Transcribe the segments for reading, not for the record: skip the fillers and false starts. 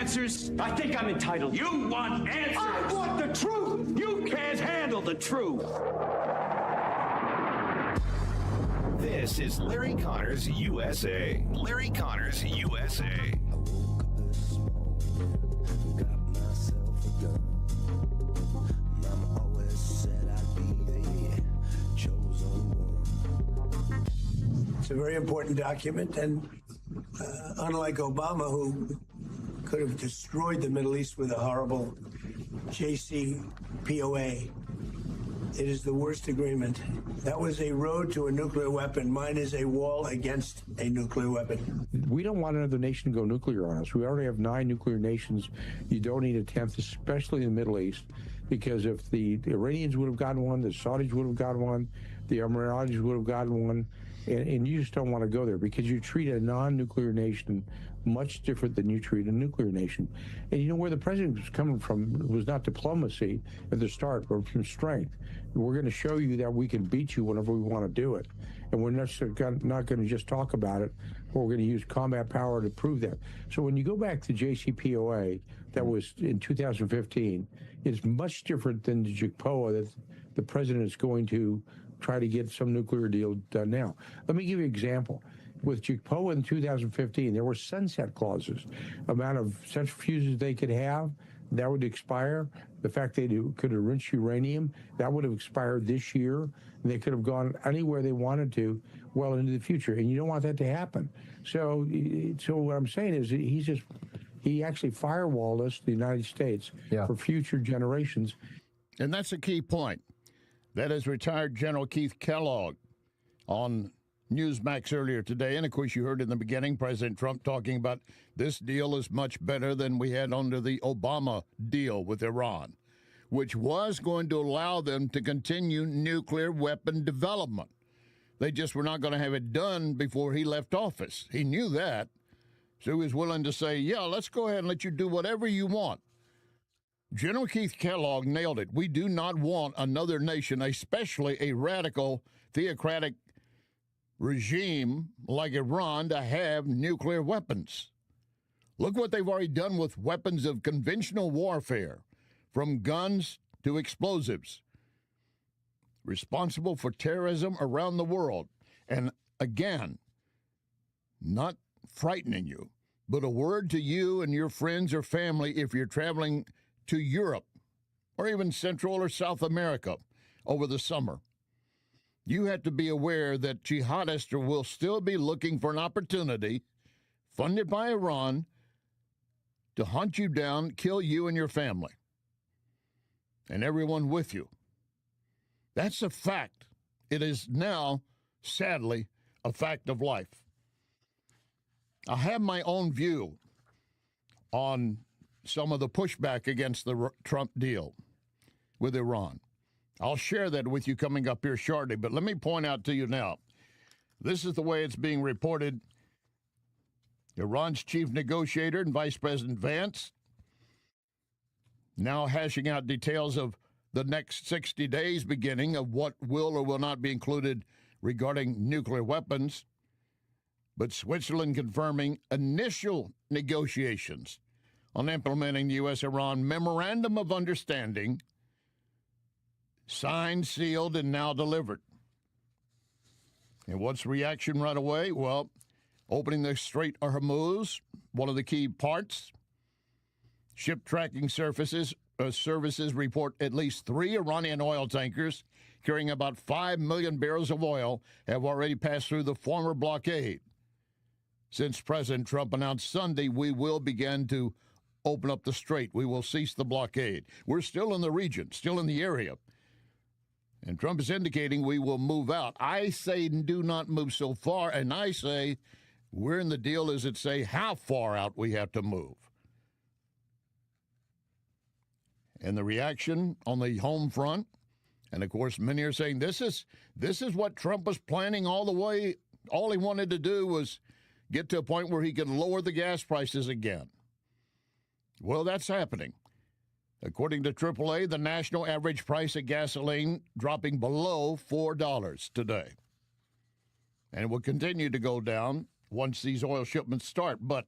answers? I think I'm entitled. You want answers? I want the truth! You can't handle the truth! This is Larry Connors USA. Larry Connors USA. It's a very important document, and unlike Obama, who could have destroyed the Middle East with a horrible JCPOA, it is the worst agreement. That was a road to a nuclear weapon. Mine is a wall against a nuclear weapon. We don't want another nation to go nuclear on us. We already have 9 nuclear nations. You don't need a 10th, especially in the Middle East, because if the Iranians would have gotten one, the Saudis would have gotten one, the Emiratis would have gotten one, and you just don't want to go there because you treat a non-nuclear nation much different than you treat a nuclear nation. And you know where the president was coming from was not diplomacy at the start, but from strength. We're going to show you that we can beat you whenever we want to do it. And we're not going to just talk about it, but we're going to use combat power to prove that. So when you go back to JCPOA, that was in 2015, it's much different than the JCPOA that the president is going to try to get some nuclear deal done now. Let me give you an example. With JCPOA in 2015, there were sunset clauses, amount of centrifuges they could have, that would expire. The fact they could enrich uranium, that would have expired this year. And they could have gone anywhere they wanted to well into the future. And you don't want that to happen. So what I'm saying is he actually firewalled us, the United States, for future generations. And that's a key point. That is retired General Keith Kellogg on Newsmax earlier today. And, of course, you heard in the beginning President Trump talking about this deal is much better than we had under the Obama deal with Iran, which was going to allow them to continue nuclear weapon development. They just were not going to have it done before he left office. He knew that. So he was willing to say, yeah, let's go ahead and let you do whatever you want. General Keith Kellogg nailed it. We do not want another nation, especially a radical, theocratic regime like Iran, to have nuclear weapons. Look what they've already done with weapons of conventional warfare, from guns to explosives, responsible for terrorism around the world. And again, not frightening you, but a word to you and your friends or family if you're traveling to Europe or even Central or South America over the summer. You have to be aware that jihadists will still be looking for an opportunity, funded by Iran, to hunt you down, kill you and your family, and everyone with you. That's a fact. It is now, sadly, a fact of life. I have my own view on some of the pushback against the Trump deal with Iran. I'll share that with you coming up here shortly, but let me point out to you now, this is the way it's being reported. Iran's chief negotiator and Vice President Vance now hashing out details of the next 60 days beginning of what will or will not be included regarding nuclear weapons, but Switzerland confirming initial negotiations on implementing the U.S.-Iran Memorandum of Understanding, signed, sealed, and now delivered. And what's the reaction right away? Well, opening the Strait of Hormuz, one of the key parts. Ship tracking services report at least 3 Iranian oil tankers carrying about 5 million barrels of oil have already passed through the former blockade. Since President Trump announced Sunday, we will begin to open up the strait. We will cease the blockade. We're still in the region, still in the area. And Trump is indicating we will move out. I say do not move so far, and I say we're in the deal as it say how far out we have to move. And the reaction on the home front, and of course many are saying this is what Trump was planning all the way. All he wanted to do was get to a point where he could lower the gas prices again. Well, that's happening. According to AAA, the national average price of gasoline dropping below $4 today. And it will continue to go down once these oil shipments start. But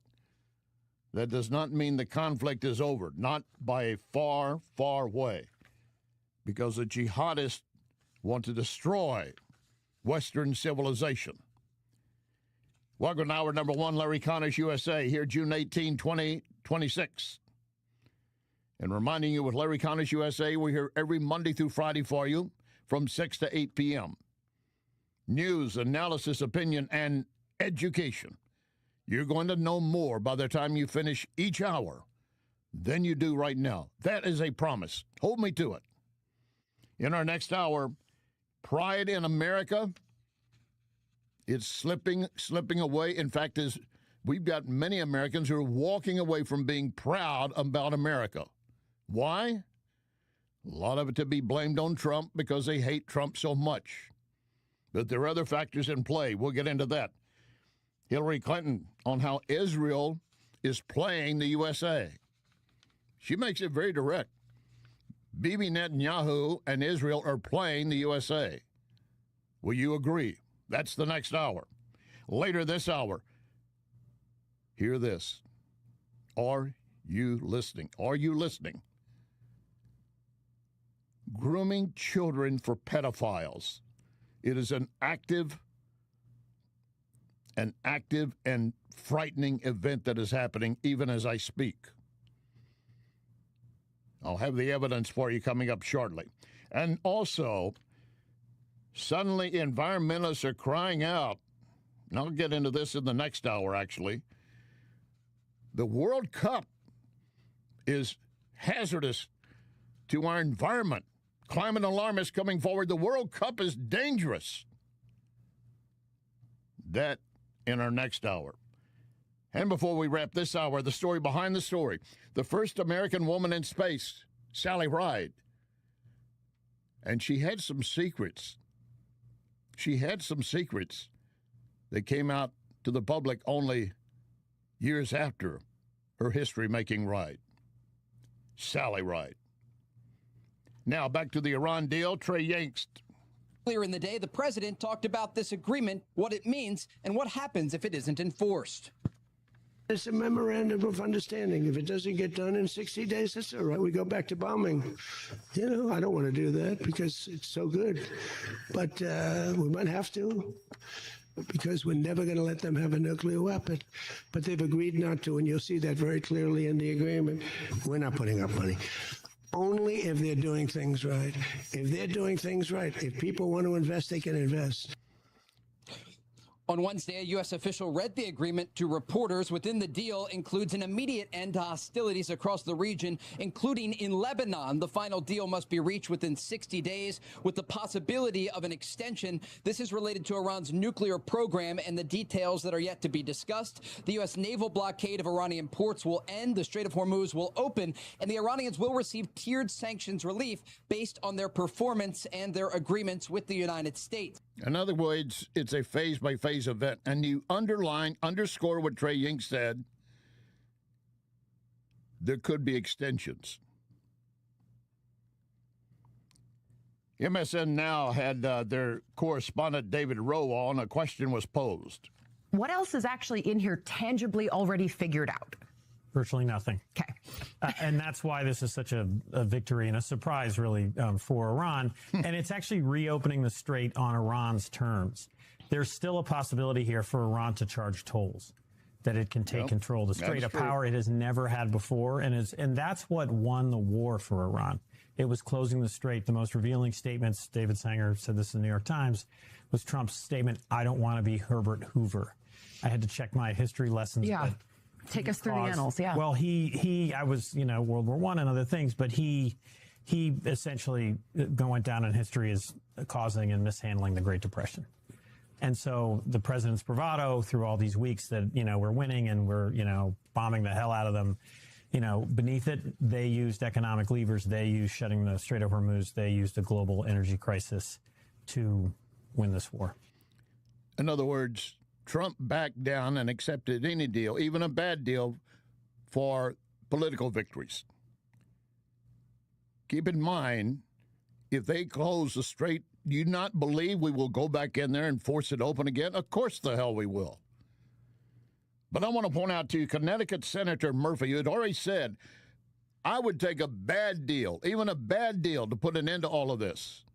That does not mean the conflict is over, not by a far, far way, because the jihadists want to destroy Western civilization. Welcome to hour number one, Larry Connors, USA, here June 18, 2026. And reminding you with Larry Connors, USA, we're here every Monday through Friday for you from 6 to 8 p.m. News, analysis, opinion, and education. You're going to know more by the time you finish each hour than you do right now. That is a promise. Hold me to it. In our next hour, pride in America, it's slipping away. In fact, we've got many Americans who are walking away from being proud about America. Why? A lot of it to be blamed on Trump because they hate Trump so much. But there are other factors in play. We'll get into that. Hillary Clinton on how Israel is playing the USA. She makes it very direct. Bibi Netanyahu and Israel are playing the USA. Will you agree? That's the next hour. Later this hour, hear this. Are you listening? Are you listening? Grooming children for pedophiles. It is an active and frightening event that is happening even as I speak. I'll have the evidence for you coming up shortly. And also, suddenly environmentalists are crying out, and I'll get into this in the next hour, actually. The World Cup is hazardous to our environment. Climate alarmists coming forward. The World Cup is dangerous. That in our next hour. And before we wrap this hour, the story behind the story. The first American woman in space, Sally Ride. And she had some secrets. She had some secrets that came out to the public only years after her history-making ride. Sally Ride. Now, back to the Iran deal. Trey Yingst. Earlier in the day, the president talked about this agreement, what it means, and what happens if it isn't enforced. It's a memorandum of understanding. If it doesn't get done in 60 days, that's all right. We go back to bombing. You know, I don't want to do that because it's so good. But we might have to because we're never going to let them have a nuclear weapon. But they've agreed not to, and you'll see that very clearly in the agreement. We're not putting up money. Only if they're doing things right. If they're doing things right, if people want to invest, they can invest. On Wednesday, a U.S. official read the agreement to reporters. Within the deal includes an immediate end to hostilities across the region, including in Lebanon. The final deal must be reached within 60 days with the possibility of an extension. This is related to Iran's nuclear program and the details that are yet to be discussed. The U.S. naval blockade of Iranian ports will end. The Strait of Hormuz will open, and the Iranians will receive tiered sanctions relief based on their performance and their agreements with the United States. In other words, it's a phase-by-phase event. And you underscore what Trey Yingst said, there could be extensions. MSN Now had their correspondent David Rowe on. A question was posed. What else is actually in here tangibly already figured out? Virtually nothing. Okay. And that's why this is such a victory and a surprise, really, for Iran. And it's actually reopening the strait on Iran's terms. There's still a possibility here for Iran to charge tolls, that it can take control of the strait, a power it has never had before. And that's what won the war for Iran. It was closing the strait. The most revealing statements, David Sanger said this in the New York Times, was Trump's statement, "I don't want to be Herbert Hoover." I had to check my history lessons. Yeah. Take us through the annals, yeah. Well, I was, World War I and other things, but he essentially went down in history as causing and mishandling the Great Depression. And so the president's bravado through all these weeks that, we're winning and we're, bombing the hell out of them, beneath it, they used economic levers. They used shutting the Strait of Hormuz. They used a global energy crisis to win this war. In other words, Trump backed down and accepted any deal, even a bad deal, for political victories. Keep in mind, if they close the strait, do you not believe we will go back in there and force it open again? Of course the hell we will. But I want to point out to you, Connecticut Senator Murphy, who had already said, I would take a bad deal, even a bad deal, to put an end to all of this.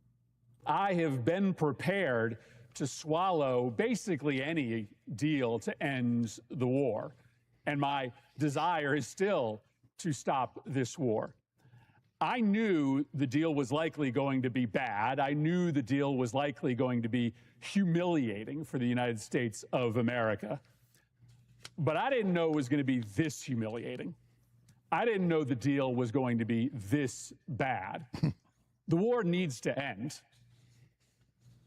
I have been prepared to swallow basically any deal to end the war. And my desire is still to stop this war. I knew the deal was likely going to be bad. I knew the deal was likely going to be humiliating for the United States of America. But I didn't know it was going to be this humiliating. I didn't know the deal was going to be this bad. The war needs to end,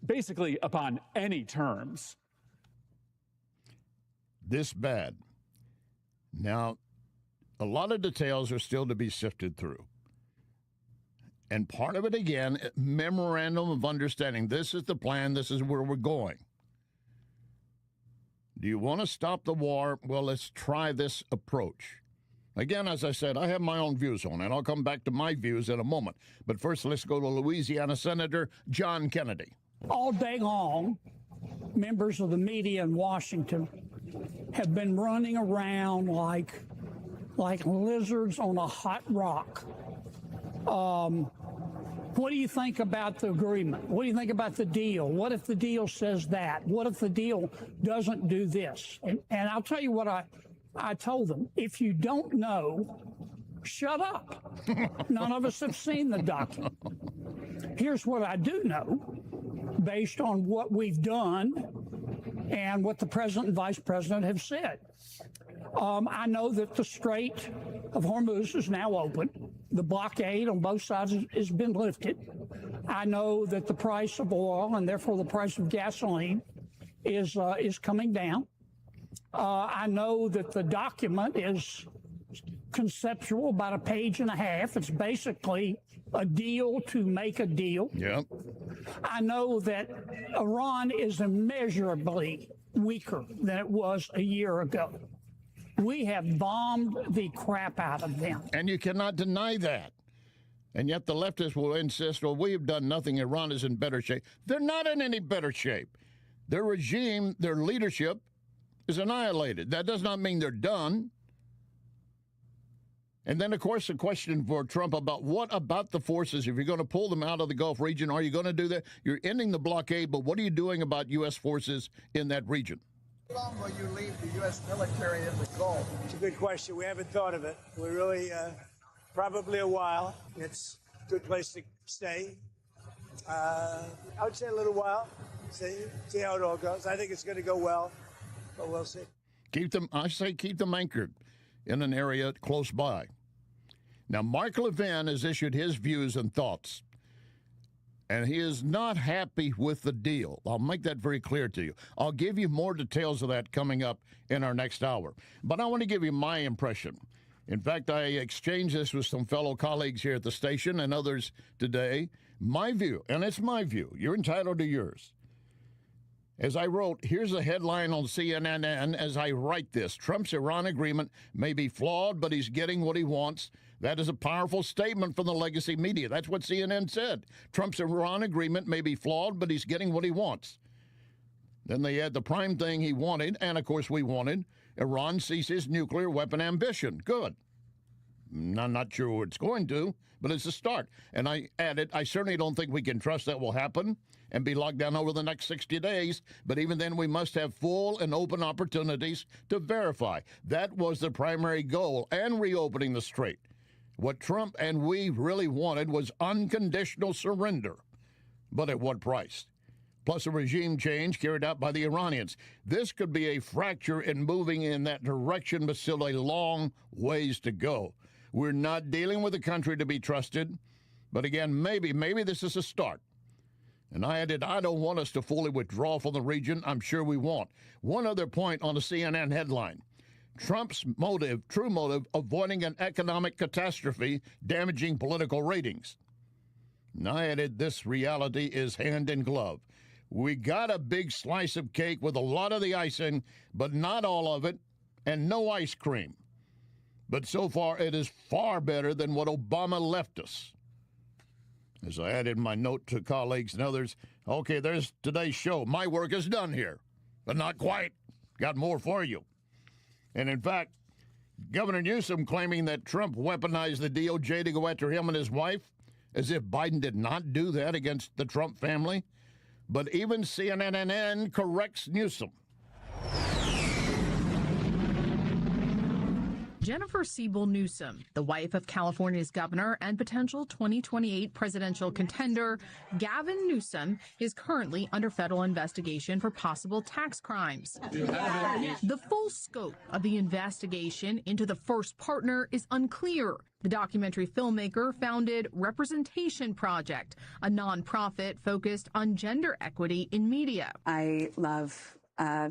basically upon any terms. This bad. Now, a lot of details are still to be sifted through. And part of it, again, memorandum of understanding. This is the plan. This is where we're going. Do you want to stop the war? Well, let's try this approach. Again, as I said, I have my own views on it. I'll come back to my views in a moment. But first, let's go to Louisiana Senator John Kennedy. All day long, members of the media in Washington have been running around like lizards on a hot rock. What do you think about the agreement? What do you think about the deal? What if the deal says that? What if the deal doesn't do this? And I'll tell you what I told them. If you don't know, shut up. None of us have seen the document. Here's what I do know, based on what we've done and what the president and vice president have said. I know that the Strait of Hormuz is now open. The blockade on both sides has been lifted. I know that the price of oil and therefore the price of gasoline is coming down. I know that the document is conceptual, about a page and a half. It's basically a deal to make a deal. Yep. I know that Iran is immeasurably weaker than it was a year ago. We have bombed the crap out of them. And you cannot deny that. And yet the leftists will insist, well, we have done nothing. Iran is in better shape. They're not in any better shape. Their regime, their leadership is annihilated. That does not mean they're done. And then, of course, the question for Trump about what about the forces? If you're going to pull them out of the Gulf region, are you going to do that? You're ending the blockade, but what are you doing about U.S. forces in that region? How long will you leave the U.S. military in the Gulf? It's a good question. We haven't thought of it. We're really probably a while. It's a good place to stay. I would say a little while. See how it all goes. I think it's going to go well, but we'll see. Keep them anchored in an area close by. Now, Mark Levin has issued his views and thoughts, and he is not happy with the deal. I'll make that very clear to you. I'll give you more details of that coming up in our next hour. But I want to give you my impression. In fact, I exchanged this with some fellow colleagues here at the station and others today. My view, and it's my view. You're entitled to yours. As I wrote, here's a headline on CNN as I write this. Trump's Iran agreement may be flawed, but he's getting what he wants. That is a powerful statement from the legacy media. That's what CNN said. Trump's Iran agreement may be flawed, but he's getting what he wants. Then they had the prime thing he wanted, and of course we wanted. Iran ceases nuclear weapon ambition. Good. I'm not sure what it's going to, but it's a start. And I added, I certainly don't think we can trust that will happen and be locked down over the next 60 days. But even then, we must have full and open opportunities to verify. That was the primary goal, and reopening the strait. What Trump and we really wanted was unconditional surrender. But at what price? Plus a regime change carried out by the Iranians. This could be a fracture in moving in that direction, but still a long ways to go. We're not dealing with a country to be trusted. But again, maybe this is a start. And I added, I don't want us to fully withdraw from the region. I'm sure we won't. One other point on the CNN headline. Trump's true motive, avoiding an economic catastrophe, damaging political ratings. And I added, this reality is hand in glove. We got a big slice of cake with a lot of the icing, but not all of it, and no ice cream. But so far, it is far better than what Obama left us. As I added my note to colleagues and others, okay, there's today's show. My work is done here, but not quite. Got more for you. And in fact, Governor Newsom claiming that Trump weaponized the DOJ to go after him and his wife, as if Biden did not do that against the Trump family. But even CNN corrects Newsom. Jennifer Siebel Newsom, the wife of California's governor and potential 2028 presidential contender Gavin Newsom, is currently under federal investigation for possible tax crimes. The full scope of the investigation into the first partner is unclear. The documentary filmmaker founded Representation Project, a nonprofit focused on gender equity in media. I love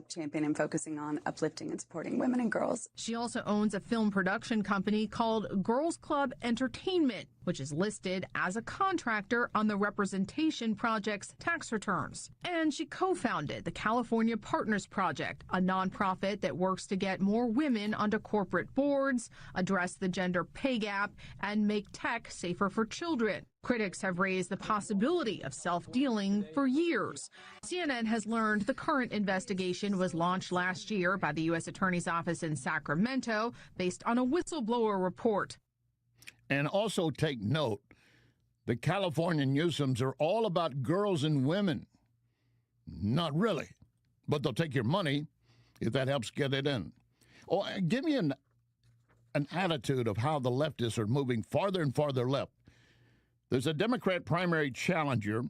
championing and focusing on uplifting and supporting women and girls. She also owns a film production company called Girls Club Entertainment, which is listed as a contractor on the Representation Project's tax returns. And she co-founded the California Partners Project, a nonprofit that works to get more women onto corporate boards, address the gender pay gap, and make tech safer for children. Critics have raised the possibility of self-dealing for years. CNN has learned the current investigation was launched last year by the U.S. Attorney's Office in Sacramento based on a whistleblower report. And also take note, the California Newsoms are all about girls and women. Not really, but they'll take your money if that helps get it in. Oh, give me an attitude of how the leftists are moving farther and farther left. There's a Democrat primary challenger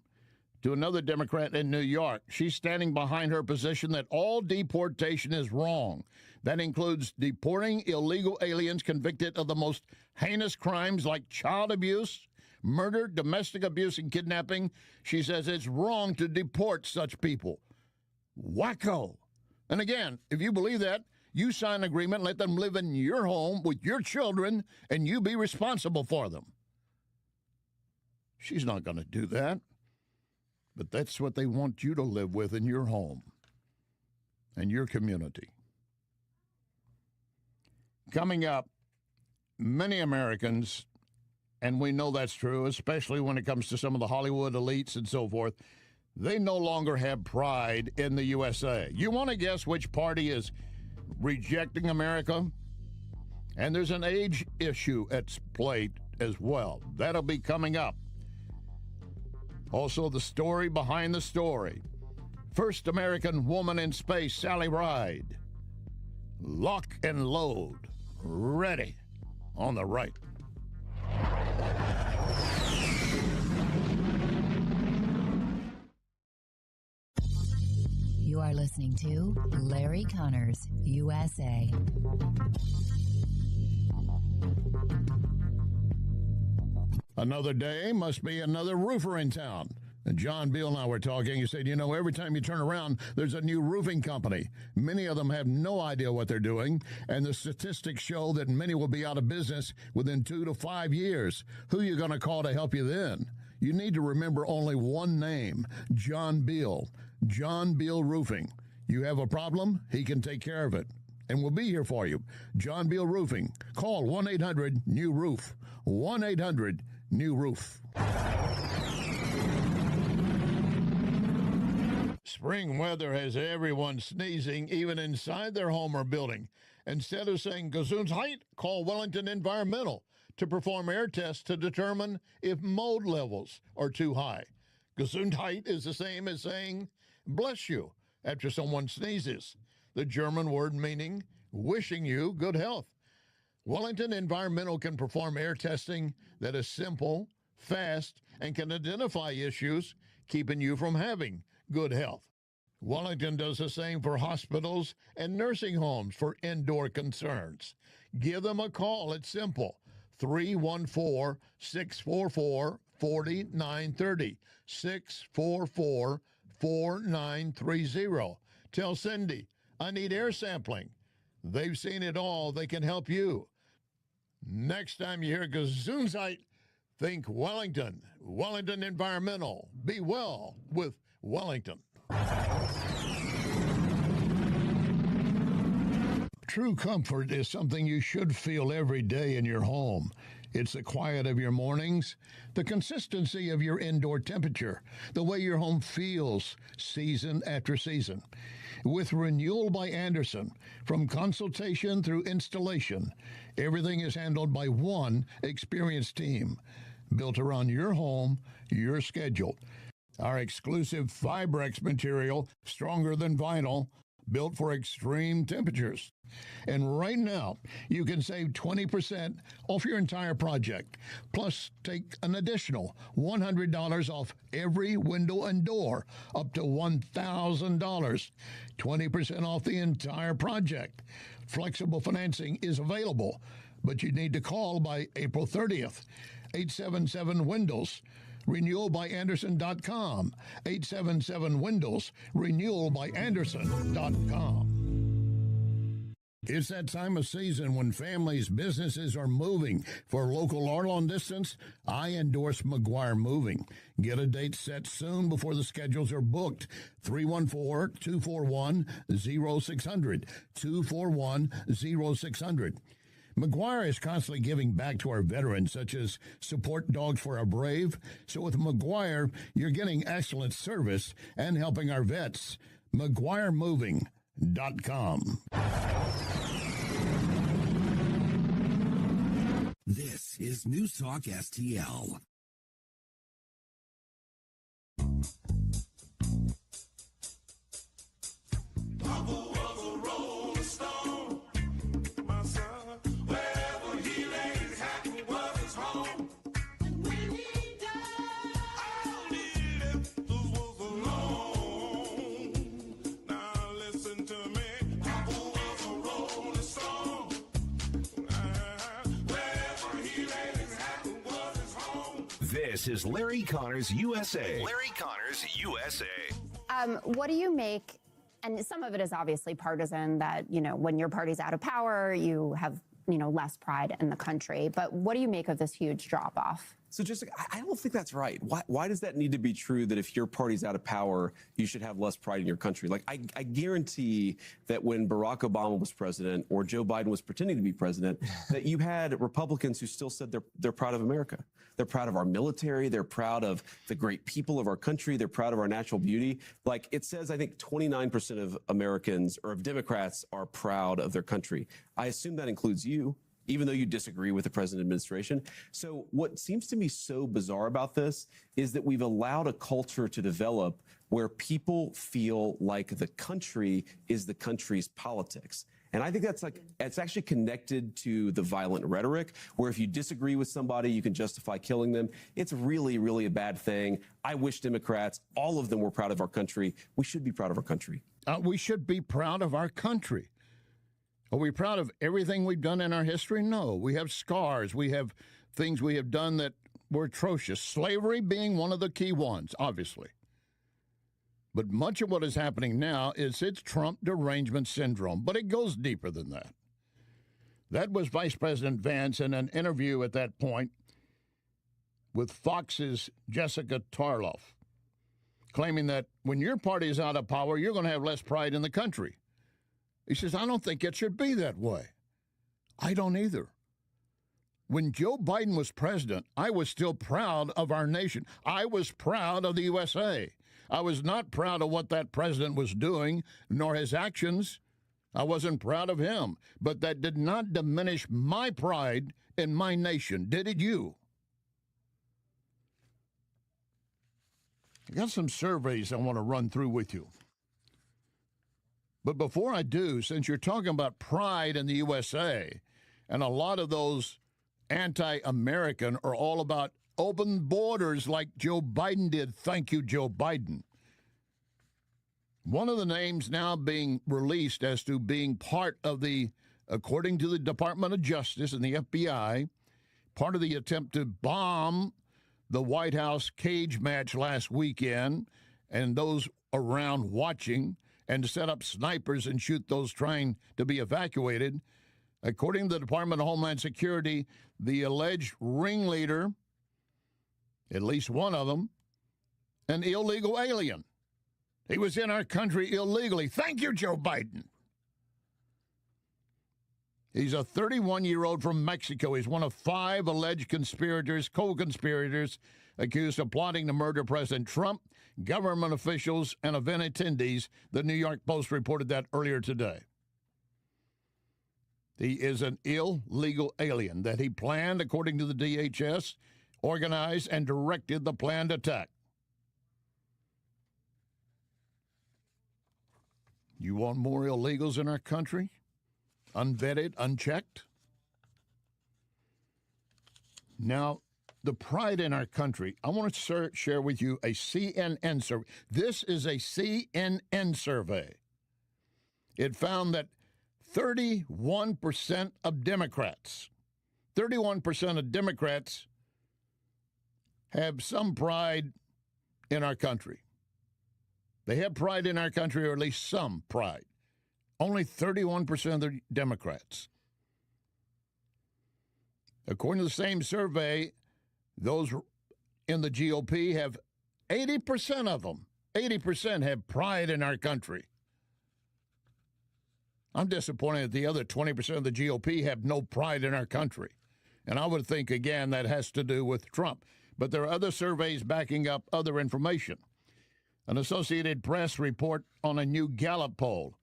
to another Democrat in New York. She's standing behind her position that all deportation is wrong. That includes deporting illegal aliens convicted of the most heinous crimes like child abuse, murder, domestic abuse, and kidnapping. She says it's wrong to deport such people. Wacko. And again, if you believe that, you sign an agreement, let them live in your home with your children, and you be responsible for them. She's not going to do that. But that's what they want you to live with in your home and your community. Coming up, many Americans, and we know that's true, especially when it comes to some of the Hollywood elites and so forth, they no longer have pride in the USA. You want to guess which party is rejecting America? And there's an age issue at play as well. That'll be coming up. Also, the story behind the story. First American woman in space, Sally Ride. Lock and load. Ready. On the right. You are listening to Larry Connors, USA. Another day must be another roofer in town. And John Beal and I were talking. He said, you know, every time you turn around, there's a new roofing company. Many of them have no idea what they're doing. And the statistics show that many will be out of business within 2 to 5 years. Who are you going to call to help you then? You need to remember only one name, John Beal. John Beal Roofing. You have a problem, he can take care of it. And we'll be here for you. John Beal Roofing. Call 1-800-NEW-ROOF. 1-800-NEW-ROOF. Spring weather has everyone sneezing, even inside their home or building. Instead of saying Gesundheit, call Wellington Environmental to perform air tests to determine if mold levels are too high. Gesundheit is the same as saying bless you after someone sneezes, the German word meaning wishing you good health. Wellington Environmental can perform air testing that is simple, fast, and can identify issues keeping you from having good health. Wellington does the same for hospitals and nursing homes for indoor concerns. Give them a call. It's simple. 314-644-4930. 644-4930. Tell Cindy, I need air sampling. They've seen it all. They can help you. Next time you hear Gesundheit, think Wellington. Wellington Environmental. Be well with Wellington. True comfort is something you should feel every day in your home. It's the quiet of your mornings, the consistency of your indoor temperature, the way your home feels season after season. With Renewal by Andersen, from consultation through installation, everything is handled by one experienced team, built around your home, your schedule. Our exclusive Fibrex material, stronger than vinyl, built for extreme temperatures. And right now, you can save 20% off your entire project. Plus, take an additional $100 off every window and door, up to $1,000. 20% off the entire project. Flexible financing is available, but you need to call by April 30th. 877-WINDOWS. RenewalByAndersen.com. 877-WINDOWS. RenewalByAndersen.com. It's that time of season when families, businesses are moving. For local or long distance, I endorse McGuire Moving. Get a date set soon before the schedules are booked. 314-241-0600. 241-0600. McGuire is constantly giving back to our veterans, such as support dogs for our brave. So with McGuire, you're getting excellent service and helping our vets. McGuireMoving.com. This is NewsTalkSTL. Papa was a rolling stone. My son, wherever he laid his hat was his home. When he died, all he left was alone. Now listen to me. Papa was a rolling stone. Wherever he laid his hat was his home. This is Larry Connors USA. Larry Connors USA. What do you make? And some of it is obviously partisan, that, you know, when your party's out of power, you have, you know, less pride in the country. But what do you make of this huge drop off? So just, I don't think that's right. Why does that need to be true, that if your party's out of power, you should have less pride in your country? Like, I guarantee that when Barack Obama was president or Joe Biden was pretending to be president, that you had Republicans who still said they're proud of America. They're proud of our military. They're proud of the great people of our country. They're proud of our natural beauty. Like it says, I think 29% of Americans or of Democrats are proud of their country. I assume that includes you, even though you disagree with the present administration. So what seems to me so bizarre about this is that we've allowed a culture to develop where people feel like the country is the country's politics. And I think it's actually connected to the violent rhetoric, where if you disagree with somebody, you can justify killing them. It's really, really a bad thing. I wish Democrats, all of them, were proud of our country. We should be proud of our country. We should be proud of our country. Are we proud of everything we've done in our history? No. We have scars. We have things we have done that were atrocious. Slavery being one of the key ones, obviously. But much of what is happening now is it's Trump derangement syndrome, but it goes deeper than that. That was Vice President Vance in an interview at that point with Fox's Jessica Tarloff, claiming that when your party is out of power, you're going to have less pride in the country. He says, I don't think it should be that way. I don't either. When Joe Biden was president, I was still proud of our nation. I was proud of the USA. I was not proud of what that president was doing, nor his actions. I wasn't proud of him. But that did not diminish my pride in my nation, did it you? I got some surveys I want to run through with you. But before I do, since you're talking about pride in the USA, and a lot of those anti-American are all about open borders like Joe Biden did. Thank you, Joe Biden. One of the names now being released as to being part of the, according to the Department of Justice and the FBI, part of the attempt to bomb the White House cage match last weekend and those around watching, and to set up snipers and shoot those trying to be evacuated. According to the Department of Homeland Security, the alleged ringleader, at least one of them, an illegal alien. He was in our country illegally. Thank you, Joe Biden. He's a 31-year-old from Mexico. He's one of 5 alleged co-conspirators, accused of plotting to murder President Trump, government officials, and event attendees. The New York Post reported that earlier today. He is an illegal alien that he planned, according to the DHS, organized and directed the planned attack. You want more illegals in our country? Unvetted, unchecked? Now, the pride in our country, I want to share with you a CNN survey. This is a CNN survey. It found that 31% of Democrats have some pride in our country. They have pride in our country, or at least some pride. Only 31% of the Democrats. According to the same survey, those in the GOP have 80% of them. 80% have pride in our country. I'm disappointed that the other 20% of the GOP have no pride in our country. And I would think, again, that has to do with Trump. But there are other surveys backing up other information. An Associated Press report on a new Gallup poll,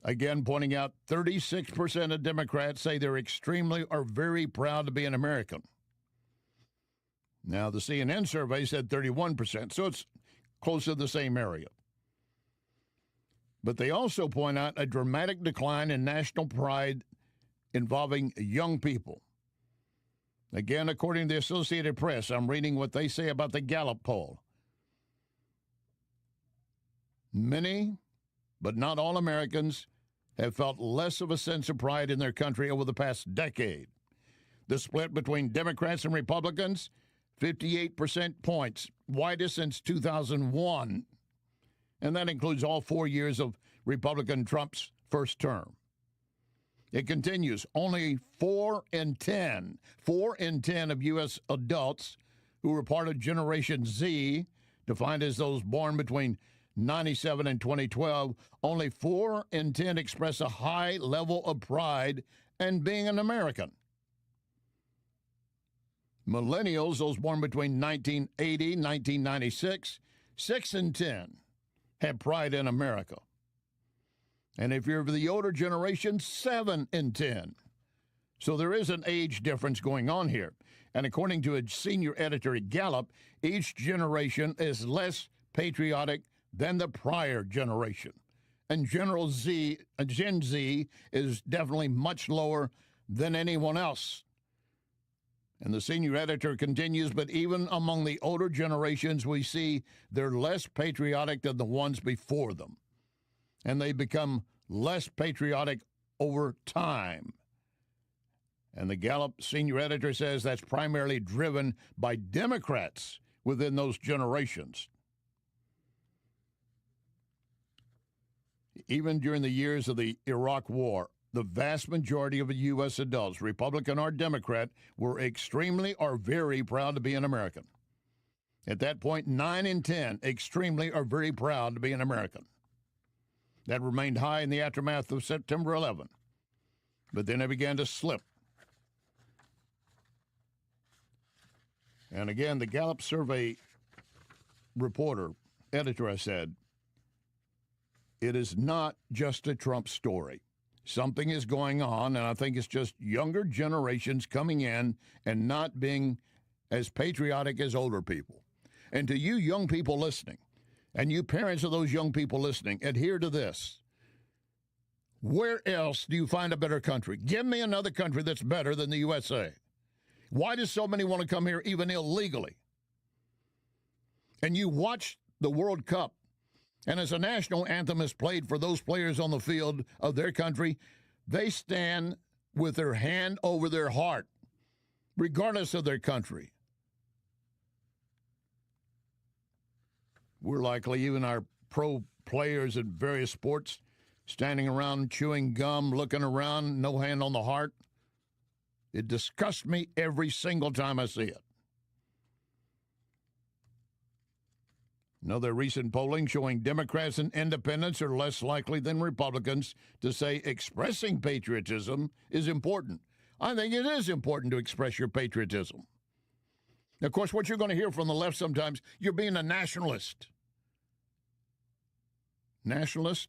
again pointing out 36% of Democrats say they're extremely or very proud to be an American. Now, the CNN survey said 31%, so it's close to the same area. But they also point out a dramatic decline in national pride involving young people. Again, according to the Associated Press, I'm reading what they say about the Gallup poll. Many, but not all Americans, have felt less of a sense of pride in their country over the past decade. The split between Democrats and Republicans, 58% points, widest since 2001. And that includes all 4 years of Republican Trump's first term. It continues. Only 4 in 10 of U.S. adults who were part of Generation Z, defined as those born between 97 and 2012, only 4 in 10 express a high level of pride in being an American. Millennials, those born between 1980 and 1996, 6 in 10 have pride in America. And if you're of the older generation, 7 in 10. So there is an age difference going on here. And according to a senior editor at Gallup, each generation is less patriotic than the prior generation. And Gen Z is definitely much lower than anyone else. And the senior editor continues, but even among the older generations, we see they're less patriotic than the ones before them. And they become less patriotic over time. And the Gallup senior editor says that's primarily driven by Democrats within those generations. Even during the years of the Iraq War, the vast majority of U.S. adults, Republican or Democrat, were extremely or very proud to be an American. At that point, 9 in 10 extremely or very proud to be an American. That remained high in the aftermath of September 11. But then it began to slip. And again, the Gallup survey editor, I said, it is not just a Trump story. Something is going on, and I think it's just younger generations coming in and not being as patriotic as older people. And to you young people listening, and you parents of those young people listening, adhere to this. Where else do you find a better country? Give me another country that's better than the USA. Why do so many want to come here even illegally? And you watch the World Cup, and as a national anthem is played for those players on the field of their country, they stand with their hand over their heart, regardless of their country. We're likely, even our pro players in various sports, standing around chewing gum, looking around, no hand on the heart. It disgusts me every single time I see it. Another recent polling showing Democrats and independents are less likely than Republicans to say expressing patriotism is important. I think it is important to express your patriotism. Of course, what you're going to hear from the left sometimes, you're being a nationalist. Nationalist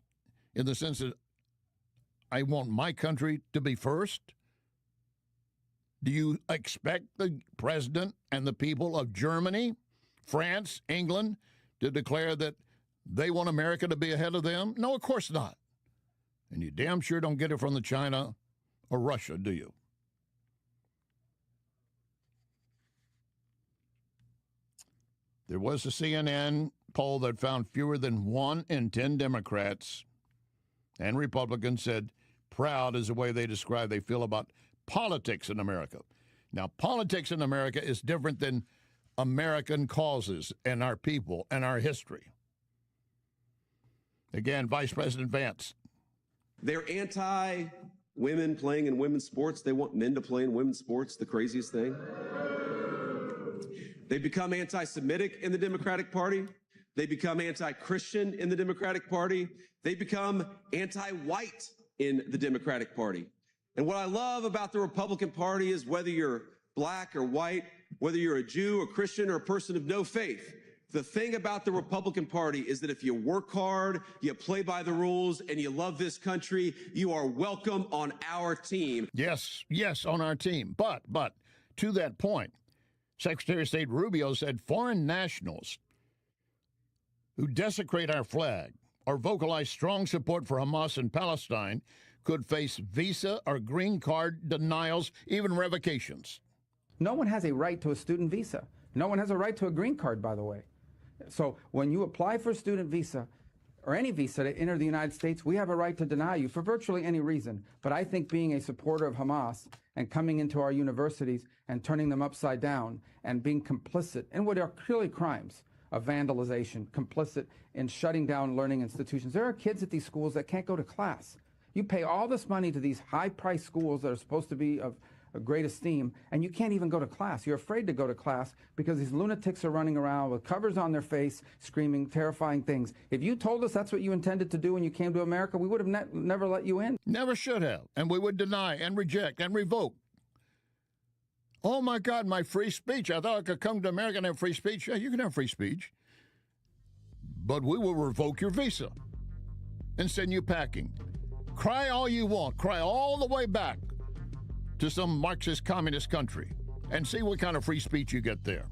in the sense that I want my country to be first. Do you expect the president and the people of Germany, France, England to declare that they want America to be ahead of them? No, of course not. And you damn sure don't get it from the China or Russia, do you? There was a CNN poll that found fewer than 1 in 10 Democrats and Republicans said proud is the way they describe they feel about politics in America. Now, politics in America is different than American causes and our people and our history. Again, Vice President Vance. They're anti-women playing in women's sports. They want men to play in women's sports, the craziest thing. They become anti-Semitic in the Democratic Party. They become anti-Christian in the Democratic Party. They become anti-white in the Democratic Party. And what I love about the Republican Party is whether you're black or white, whether you're a Jew, a Christian, or a person of no faith, the thing about the Republican Party is that if you work hard, you play by the rules, and you love this country, you are welcome on our team. Yes, on our team. But to that point, Secretary of State Rubio said foreign nationals who desecrate our flag or vocalize strong support for Hamas in Palestine could face visa or green card denials, even revocations. No one has a right to a student visa. No one has a right to a green card, by the way. So when you apply for a student visa or any visa to enter the United States, we have a right to deny you for virtually any reason. But I think being a supporter of Hamas and coming into our universities and turning them upside down and being complicit in what are clearly crimes of vandalization, complicit in shutting down learning institutions. There are kids at these schools that can't go to class. You pay all this money to these high-priced schools that are supposed to be of great esteem, and you can't even go to class. You're afraid to go to class because these lunatics are running around with covers on their face, screaming terrifying things. If you told us that's what you intended to do when you came to America, we would have never let you in. Never should have. And we would deny and reject and revoke. Oh, my God, my free speech. I thought I could come to America and have free speech. Yeah, you can have free speech. But we will revoke your visa and send you packing. Cry all you want. Cry all the way back to some Marxist communist country and see what kind of free speech you get there.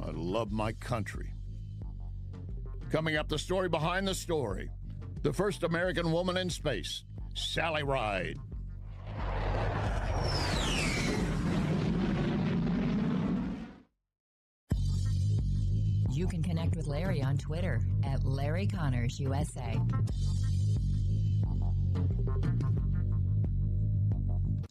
I love my country. Coming up, the story behind the story. The first American woman in space, Sally Ride. You can connect with Larry on Twitter at Larry Connors USA.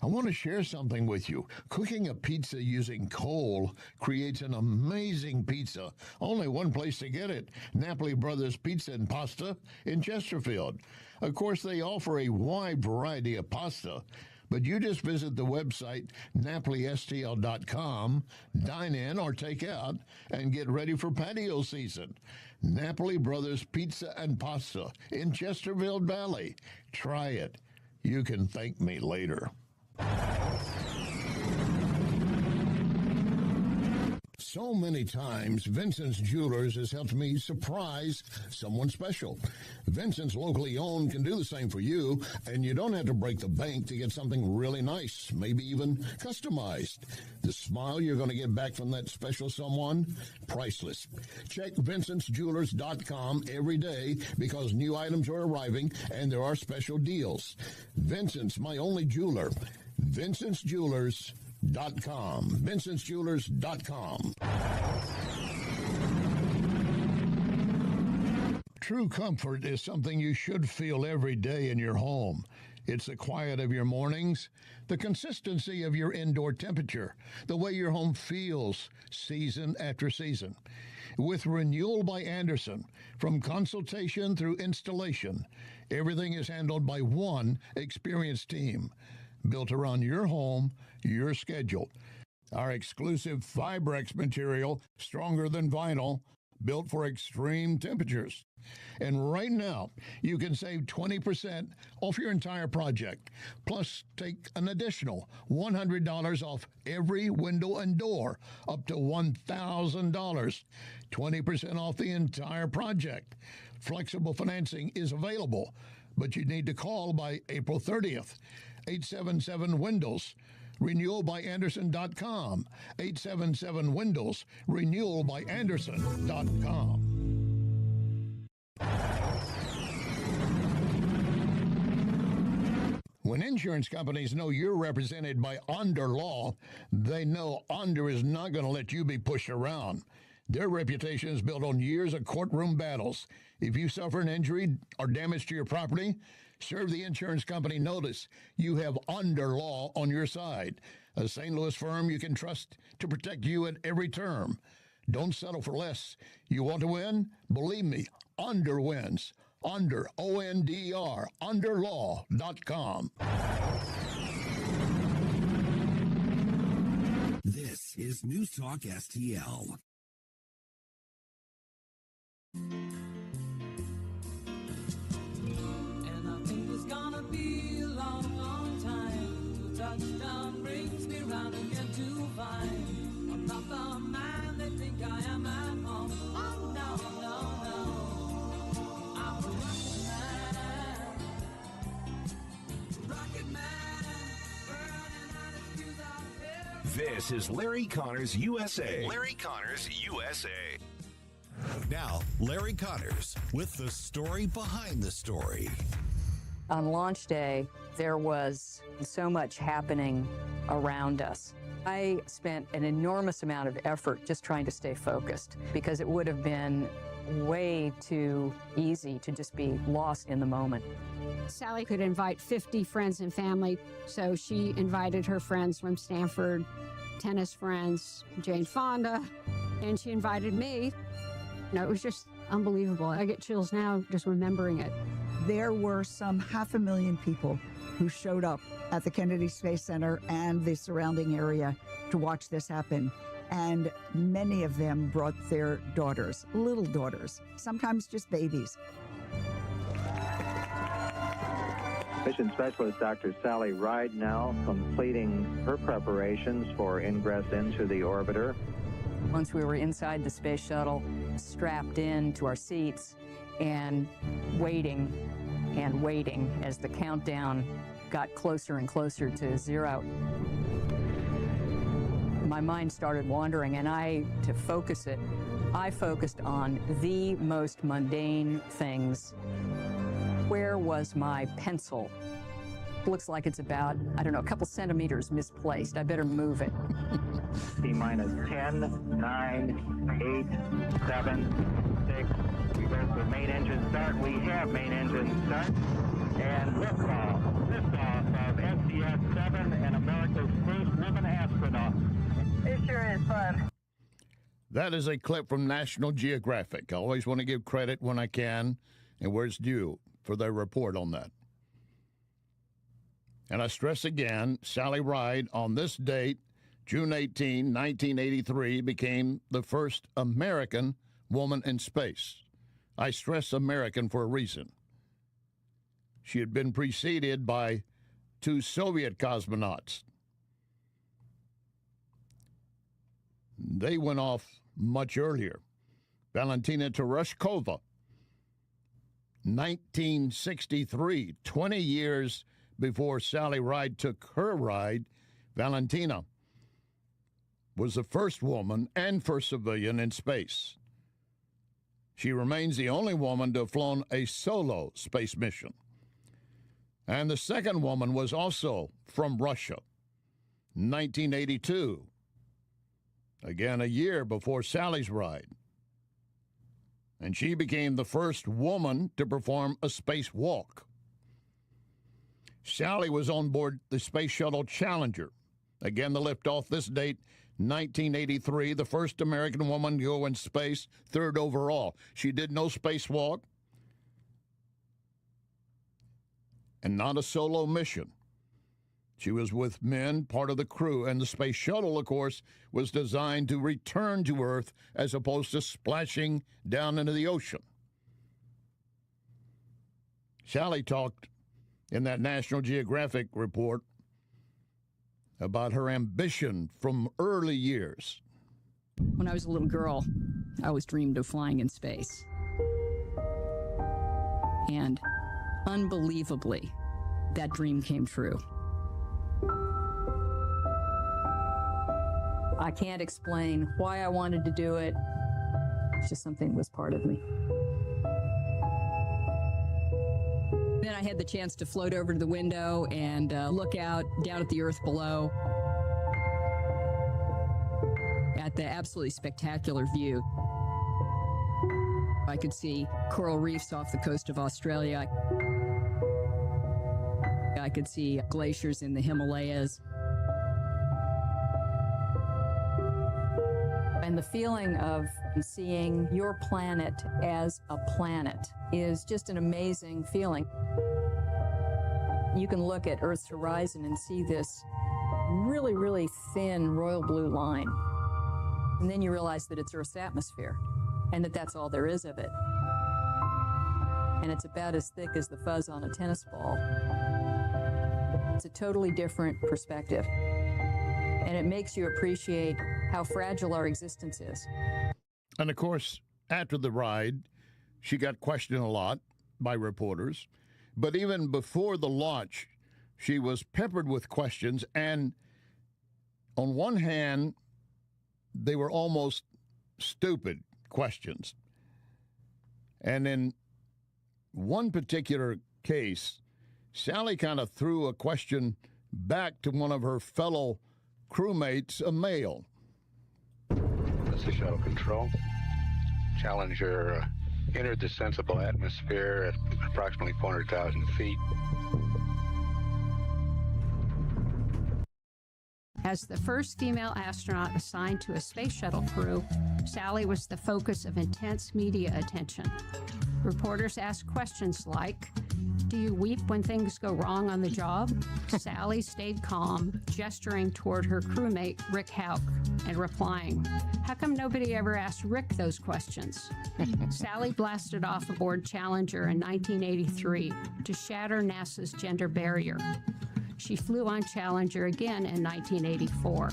I want to share something with you. Cooking a pizza using coal creates an amazing pizza. Only one place to get it, Napoli Brothers Pizza and Pasta in Chesterfield. Of course, they offer a wide variety of pasta, but you just visit the website NapoliSTL.com, dine in or take out, and get ready for patio season. Napoli Brothers Pizza and Pasta in Chesterfield Valley. Try it. You can thank me later. So many times, Vincent's Jewelers has helped me surprise someone special. Vincent's locally owned can do the same for you, and you don't have to break the bank to get something really nice, maybe even customized. The smile you're going to get back from that special someone, priceless. Check VincentsJewelers.com every day because new items are arriving and there are special deals. Vincent's, my only jeweler. VincentsJewelers.com. VincentsJewelers.com. True comfort is something you should feel every day in your home. It's the quiet of your mornings, the consistency of your indoor temperature, the way your home feels season after season. With Renewal by Andersen, from consultation through installation, everything is handled by one experienced team, built around your home, your schedule. Our exclusive Fibrex material, stronger than vinyl, built for extreme temperatures. And right now, you can save 20% off your entire project. Plus, take an additional $100 off every window and door, up to $1,000. 20% off the entire project. Flexible financing is available, but you need to call by April 30th. 877-WINDOWS. RenewalByAnderson.com. 877-WINDOWS. RenewalByAnderson.com. When insurance companies know you're represented by Under Law, they know Under is not going to let you be pushed around. Their reputation is built on years of courtroom battles. If you suffer an injury or damage to your property, serve the insurance company notice. You have Under Law on your side, a St. Louis firm you can trust to protect you at every term. Don't settle for less. You want to win? Believe me, Under wins. Under, O-N-D-R, underlaw.com. This is News Talk STL. And I think it's gonna be a long, long time. The touchdown brings me round again to find I'm not the man they think I am at home. Oh, no, no, no. I'm a rocket man, burning out his fuse out there. This is Larry Connors USA. Larry Connors USA. Now, Larry Connors with the story behind the story. On launch day, there was so much happening around us. I spent an enormous amount of effort just trying to stay focused because it would have been way too easy to just be lost in the moment. Sally could invite 50 friends and family, so she invited her friends from Stanford, tennis friends, Jane Fonda, and she invited me. No, it was just unbelievable. I get chills now just remembering it. There were some 500,000 people who showed up at the Kennedy Space Center and the surrounding area to watch this happen. And many of them brought their daughters, little daughters, sometimes just babies. Mission Specialist Dr. Sally Ride now completing her preparations for ingress into the orbiter. Once we were inside the space shuttle, strapped in to our seats and waiting as the countdown got closer and closer to zero. My mind started wandering, and to focus it, I focused on the most mundane things. Where was my pencil? Looks like it's about, I don't know, a couple centimeters misplaced. I better move it. T-minus 10, 9, 8, 7, 6. We go for main engine start. We have main engine start. And liftoff of STS-7 and America's first woman astronaut. It sure is fun. That is a clip from National Geographic. I always want to give credit when I can and where it's due for their report on that. And I stress again, Sally Ride, on this date, June 18, 1983, became the first American woman in space. I stress American for a reason. She had been preceded by 2 Soviet cosmonauts. They went off much earlier. Valentina Tereshkova, 1963, 20 years before Sally Ride took her ride, Valentina was the first woman and first civilian in space. She remains the only woman to have flown a solo space mission. And the second woman was also from Russia, 1982. Again, a year before Sally's ride. And she became the first woman to perform a spacewalk. Sally was on board the Space Shuttle Challenger. Again, the liftoff this date, 1983, the first American woman to go in space, 3rd overall. She did no spacewalk and not a solo mission. She was with men, part of the crew, and the space shuttle, of course, was designed to return to Earth as opposed to splashing down into the ocean. Sally talked in that National Geographic report about her ambition from early years. When I was a little girl, I always dreamed of flying in space. And unbelievably, that dream came true. I can't explain why I wanted to do it. It's just something that was part of me. Then I had the chance to float over to the window and look out down at the Earth below at the absolutely spectacular view. I could see coral reefs off the coast of Australia. I could see glaciers in the Himalayas. And the feeling of seeing your planet as a planet is just an amazing feeling. You can look at Earth's horizon and see this really, really thin royal blue line. And then you realize that it's Earth's atmosphere and that that's all there is of it. And it's about as thick as the fuzz on a tennis ball. It's a totally different perspective. And it makes you appreciate how fragile our existence is. And of course, after the ride, she got questioned a lot by reporters. But even before the launch, she was peppered with questions. And on one hand, they were almost stupid questions. And in one particular case, Sally kind of threw a question back to one of her fellow crewmates, a male. This is Shuttle Control. Challenger entered the sensible atmosphere at approximately 400,000 feet. As the first female astronaut assigned to a space shuttle crew, Sally was the focus of intense media attention. Reporters asked questions like, "Do you weep when things go wrong on the job?" Sally stayed calm, gesturing toward her crewmate, Rick Houck, and replying, "How come nobody ever asked Rick those questions?" Sally blasted off aboard Challenger in 1983 to shatter NASA's gender barrier. She flew on Challenger again in 1984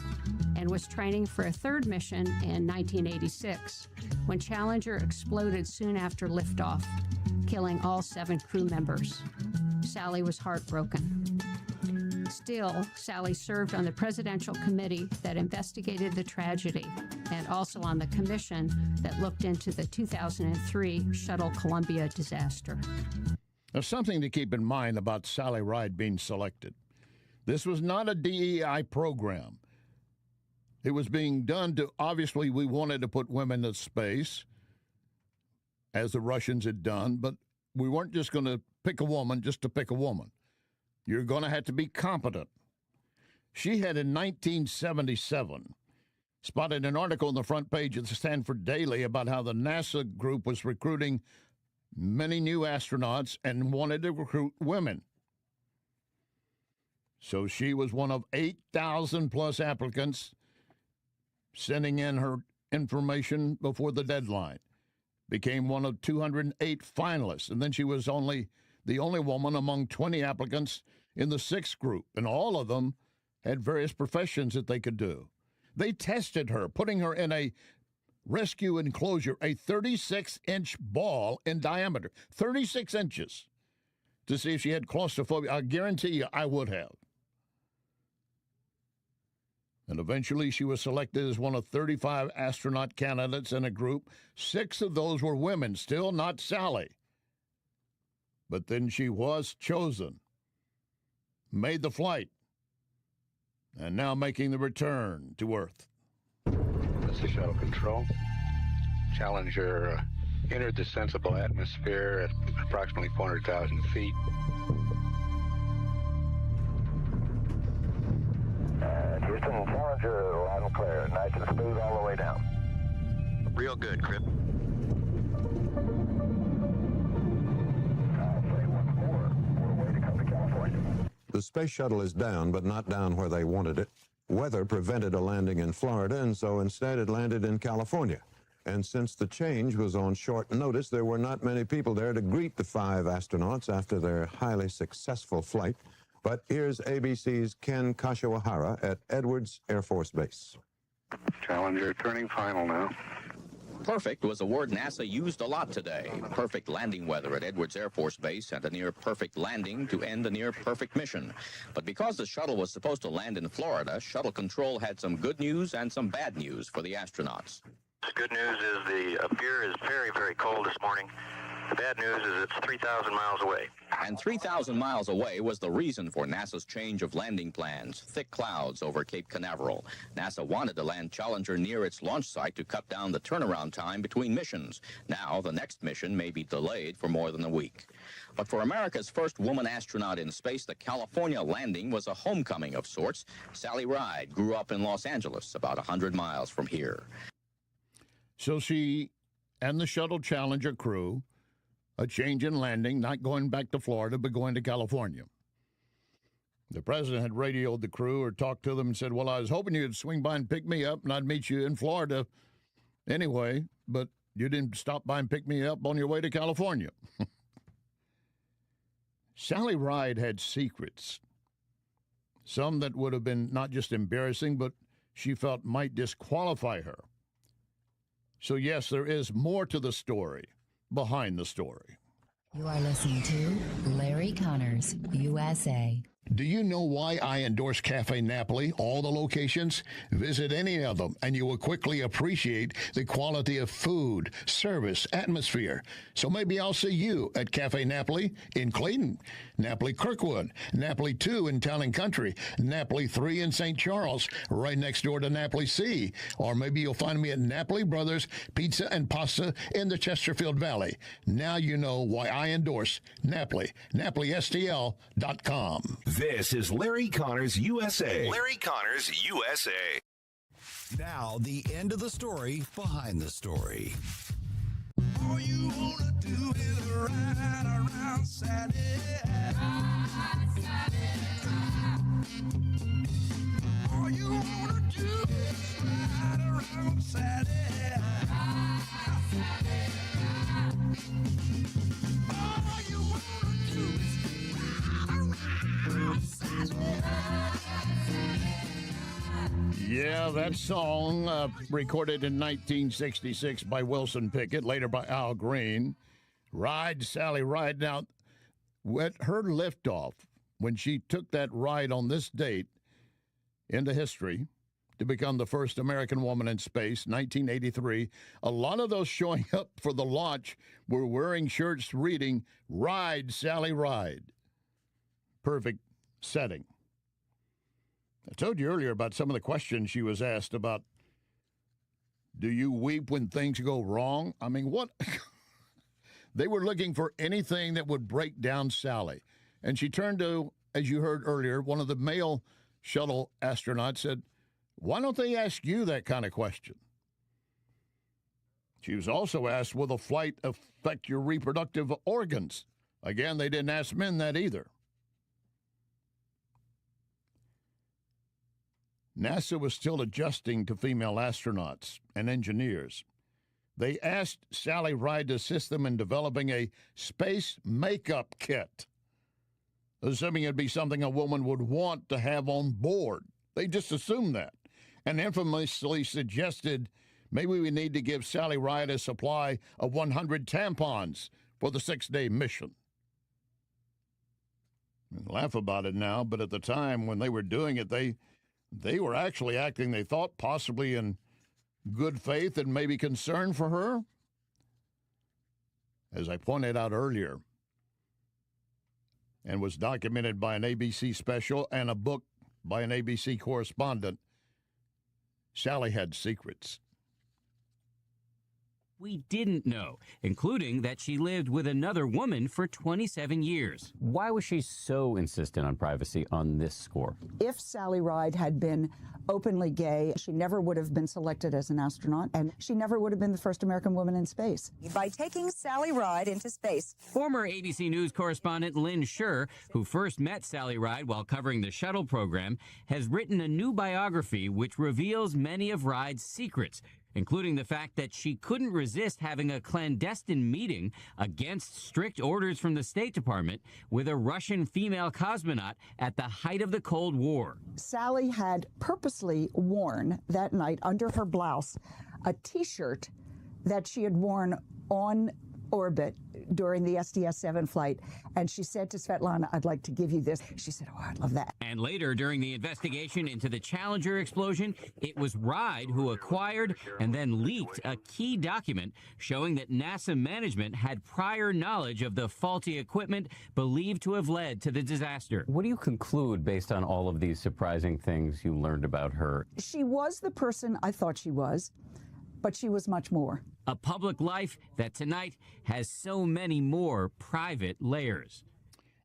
and was training for a third mission in 1986 when Challenger exploded soon after liftoff, killing all 7 crew members. Sally was heartbroken. Still, Sally served on the presidential committee that investigated the tragedy and also on the commission that looked into the 2003 Shuttle Columbia disaster. There's something to keep in mind about Sally Ride being selected. This was not a DEI program. It was being done to, obviously, we wanted to put women in space, as the Russians had done, but we weren't just going to pick a woman just to pick a woman. You're going to have to be competent. She had, in 1977, spotted an article on the front page of the Stanford Daily about how the NASA group was recruiting many new astronauts and wanted to recruit women. So she was one of 8,000 plus applicants sending in her information before the deadline. Became one of 208 finalists, and then she was the only woman among 20 applicants in the 6th group, and all of them had various professions that they could do. They tested her, putting her in a rescue enclosure, a 36-inch ball in diameter, 36 inches, to see if she had claustrophobia. I guarantee you I would have. And eventually she was selected as one of 35 astronaut candidates in a group. 6 of those were women, still not Sally. But then she was chosen, made the flight, and now making the return to Earth. This is Shuttle Control. Challenger entered the sensible atmosphere at approximately 400,000 feet. Houston, Challenger, loud and clear. Nice and smooth all the way down. Real good, Crip. I'll say once more, we're way to come to California. The space shuttle is down, but not down where they wanted it. Weather prevented a landing in Florida, and so instead it landed in California. And since the change was on short notice, there were not many people there to greet the 5 astronauts after their highly successful flight. But here's ABC's Ken Kashiwahara at Edwards Air Force Base. Challenger turning final now. Perfect was a word NASA used a lot today. Perfect landing weather at Edwards Air Force Base and a near-perfect landing to end a near-perfect mission. But because the shuttle was supposed to land in Florida, shuttle control had some good news and some bad news for the astronauts. The good news is the pier is very, very cold this morning. The bad news is it's 3,000 miles away. And 3,000 miles away was the reason for NASA's change of landing plans, thick clouds over Cape Canaveral. NASA wanted to land Challenger near its launch site to cut down the turnaround time between missions. Now, the next mission may be delayed for more than a week. But for America's first woman astronaut in space, the California landing was a homecoming of sorts. Sally Ride grew up in Los Angeles, about 100 miles from here. So she and the shuttle Challenger crew, a change in landing, not going back to Florida, but going to California. The president had radioed the crew or talked to them and said, well, I was hoping you'd swing by and pick me up, and I'd meet you in Florida anyway, but you didn't stop by and pick me up on your way to California. Sally Ride had secrets, some that would have been not just embarrassing, but she felt might disqualify her. So, yes, there is more to the story behind the story. You are listening to Larry Connors, USA. Do you know why I endorse Cafe Napoli, all the locations? Visit any of them, and you will quickly appreciate the quality of food, service, atmosphere. So maybe I'll see you at Cafe Napoli in Clayton, Napoli Kirkwood, Napoli 2 in Town and Country, Napoli 3 in St. Charles, right next door to Napoli C. Or maybe you'll find me at Napoli Brothers Pizza and Pasta in the Chesterfield Valley. Now you know why I endorse Napoli, NapoliSTL.com. This is Larry Connors USA. Larry Connors USA. Now, the end of the story behind the story. All you wanna do is ride around Saturday. All you wanna do is ride around Saturday. All you wanna do is Yeah, that song, recorded in 1966 by Wilson Pickett, later by Al Green. Ride, Sally, Ride. Now, with her liftoff, when she took that ride on this date into history to become the first American woman in space, 1983, a lot of those showing up for the launch were wearing shirts reading, Ride, Sally, Ride. Perfect setting. I told you earlier about some of the questions she was asked about, do you weep when things go wrong? I mean, what? They were looking for anything that would break down Sally. And she turned to, as you heard earlier, one of the male shuttle astronauts said, why don't they ask you that kind of question? She was also asked, will the flight affect your reproductive organs? Again, they didn't ask men that either. NASA was still adjusting to female astronauts and engineers. They asked Sally Ride to assist them in developing a space makeup kit, assuming it'd be something a woman would want to have on board. They just assumed that, and infamously suggested maybe we need to give Sally Ride a supply of 100 tampons for the 6-day mission. We laugh about it now, but at the time when they were doing it, they were actually acting, they thought, possibly in good faith and maybe concern for her. As I pointed out earlier, and was documented by an ABC special and a book by an ABC correspondent, Sally had secrets. we didn't know, including that she lived with another woman for 27 years. Why was she so insistent on privacy on this score? If Sally Ride had been openly gay, she never would have been selected as an astronaut, and she never would have been the first American woman in space. By taking Sally Ride into space. Former ABC News correspondent Lynn Scher, who first met Sally Ride while covering the shuttle program, has written a new biography which reveals many of Ride's secrets, including the fact that she couldn't resist having a clandestine meeting against strict orders from the State Department with a Russian female cosmonaut at the height of the Cold War. Sally had purposely worn that night under her blouse a T-shirt that she had worn on orbit during the STS-7 flight, and she said to Svetlana, "I'd like to give you this." She said, "Oh, I'd love that." And later, during the investigation into the Challenger explosion, it was Ride who acquired and then leaked a key document showing that NASA management had prior knowledge of the faulty equipment believed to have led to the disaster. What do you conclude based on all of these surprising things you learned about her? She was the person I thought she was, but she was much more. A public life that tonight has so many more private layers.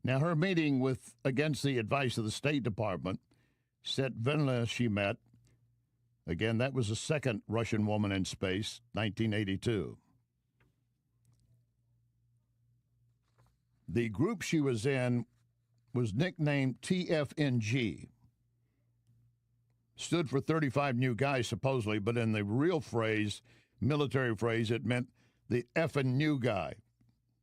Now, her meeting with, against the advice of the State Department, Svetlana she met. Again, that was the second Russian woman in space, 1982. The group she was in was nicknamed TFNG. Stood for 35 new guys, supposedly, but in the real phrase, military phrase, it meant the effing new guy.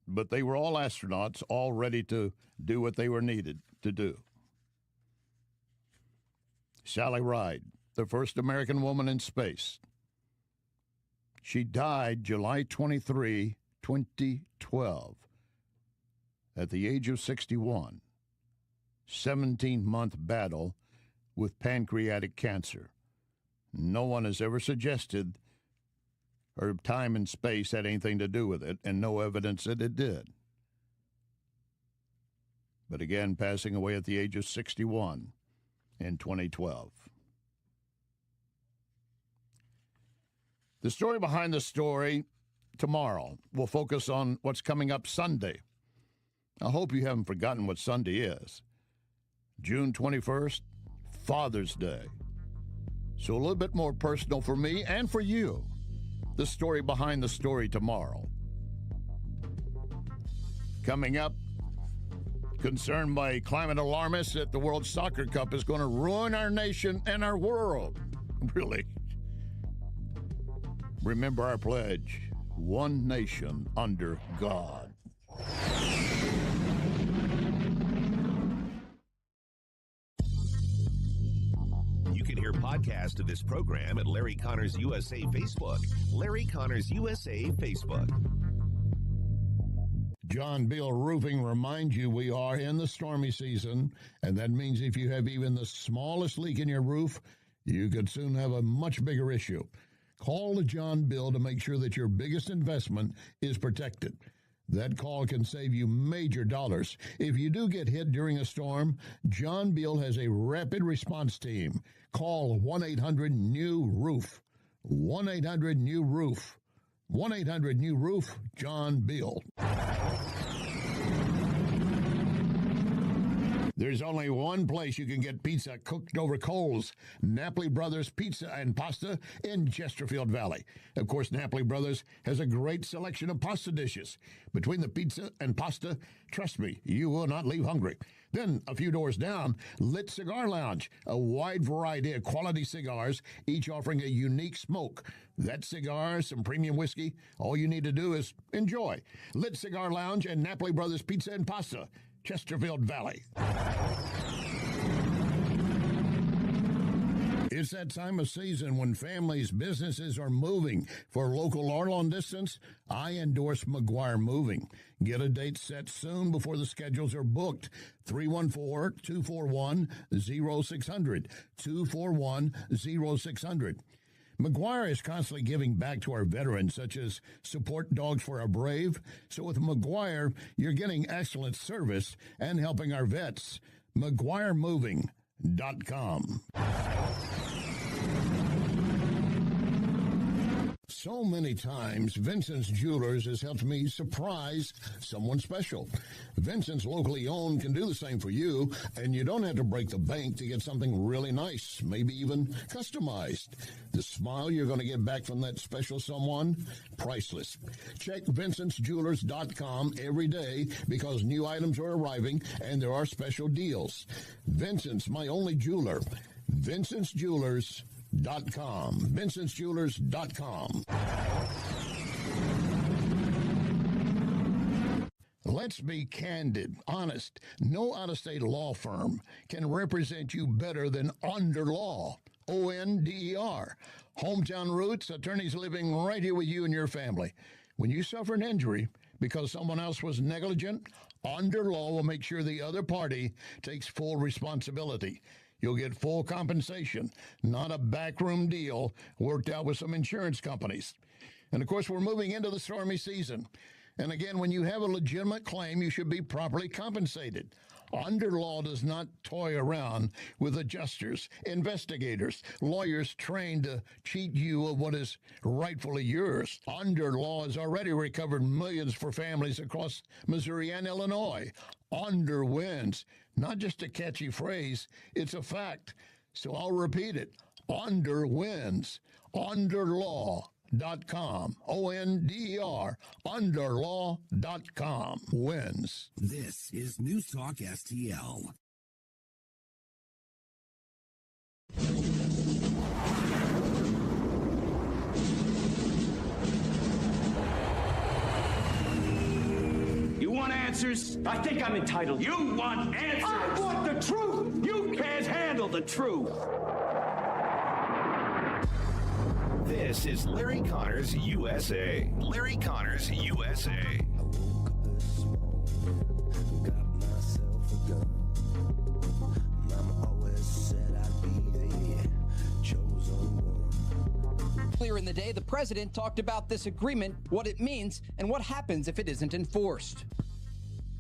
But they were all astronauts, all ready to do what they were needed to do. Sally Ride, the first American woman in space. She died July 23, 2012, at the age of 61. 17-month battle with pancreatic cancer. No one has ever suggested her time and space had anything to do with it, and no evidence that it did. But again, passing away at the age of 61 in 2012. The story behind the story tomorrow will focus on what's coming up Sunday. I hope you haven't forgotten what Sunday is. June 21st, Father's Day. So a little bit more personal for me and for you. The story behind the story tomorrow. Coming up, concerned by climate alarmists that the World Soccer Cup is going to ruin our nation and our world. Really. Remember our pledge, one nation under God. You can hear podcast of this program at Larry Connors USA Facebook. Larry Connors USA Facebook. John Bill Roofing reminds you we are in the stormy season, and that means if you have even the smallest leak in your roof, you could soon have a much bigger issue. Call the John Bill to make sure that your biggest investment is protected. That call can save you major dollars. If you do get hit during a storm, John Bill has a rapid response team. Call 1-800-NEW-ROOF. 1-800-NEW-ROOF. 1-800-NEW-ROOF, John Bill. There's only one place you can get pizza cooked over coals. Napoli Brothers Pizza and Pasta in Chesterfield Valley. Of course, Napoli Brothers has a great selection of pasta dishes. Between the pizza and pasta, trust me, you will not leave hungry. Then, a few doors down, Lit Cigar Lounge, a wide variety of quality cigars, each offering a unique smoke. That cigar, some premium whiskey, all you need to do is enjoy. Lit Cigar Lounge and Napoli Brothers Pizza and Pasta, Chesterfield Valley. It's that time of season when families, businesses are moving. For local or long distance, I endorse McGuire Moving. Get a date set soon before the schedules are booked. 314-241-0600. 241-0600. McGuire is constantly giving back to our veterans, such as support dogs for our brave. So with McGuire, you're getting excellent service and helping our vets. McGuireMoving.com. So many times, Vincent's Jewelers has helped me surprise someone special. Vincent's locally owned can do the same for you, and you don't have to break the bank to get something really nice, maybe even customized. The smile you're going to get back from that special someone, priceless. Check VincentsJewelers.com every day because new items are arriving and there are special deals. Vincent's, my only jeweler. VincentsJewelers.com. VincentsJewelers.com. Let's be candid, honest. No out-of-state law firm can represent you better than Onder Law. O-N-D-E-R. Hometown roots, attorneys living right here with you and your family. When you suffer an injury because someone else was negligent, Onder Law will make sure the other party takes full responsibility. You'll get full compensation, not a backroom deal worked out with some insurance companies. And of course, we're moving into the stormy season. And again, when you have a legitimate claim, you should be properly compensated. Onder Law does not toy around with adjusters, investigators, lawyers trained to cheat you of what is rightfully yours. Onder Law has already recovered millions for families across Missouri and Illinois. Onder wins. Not just a catchy phrase, it's a fact. So I'll repeat it. Onder wins. OnderLaw.com. O-N-D-E-R. OnderLaw.com. Wins. This is News Talk STL. You want answers? I think I'm entitled. You want answers? I want the truth! You can't handle the truth! This is Larry Connors USA. Larry Connors USA. Earlier in the day, the president talked about this agreement, what it means, and what happens if it isn't enforced.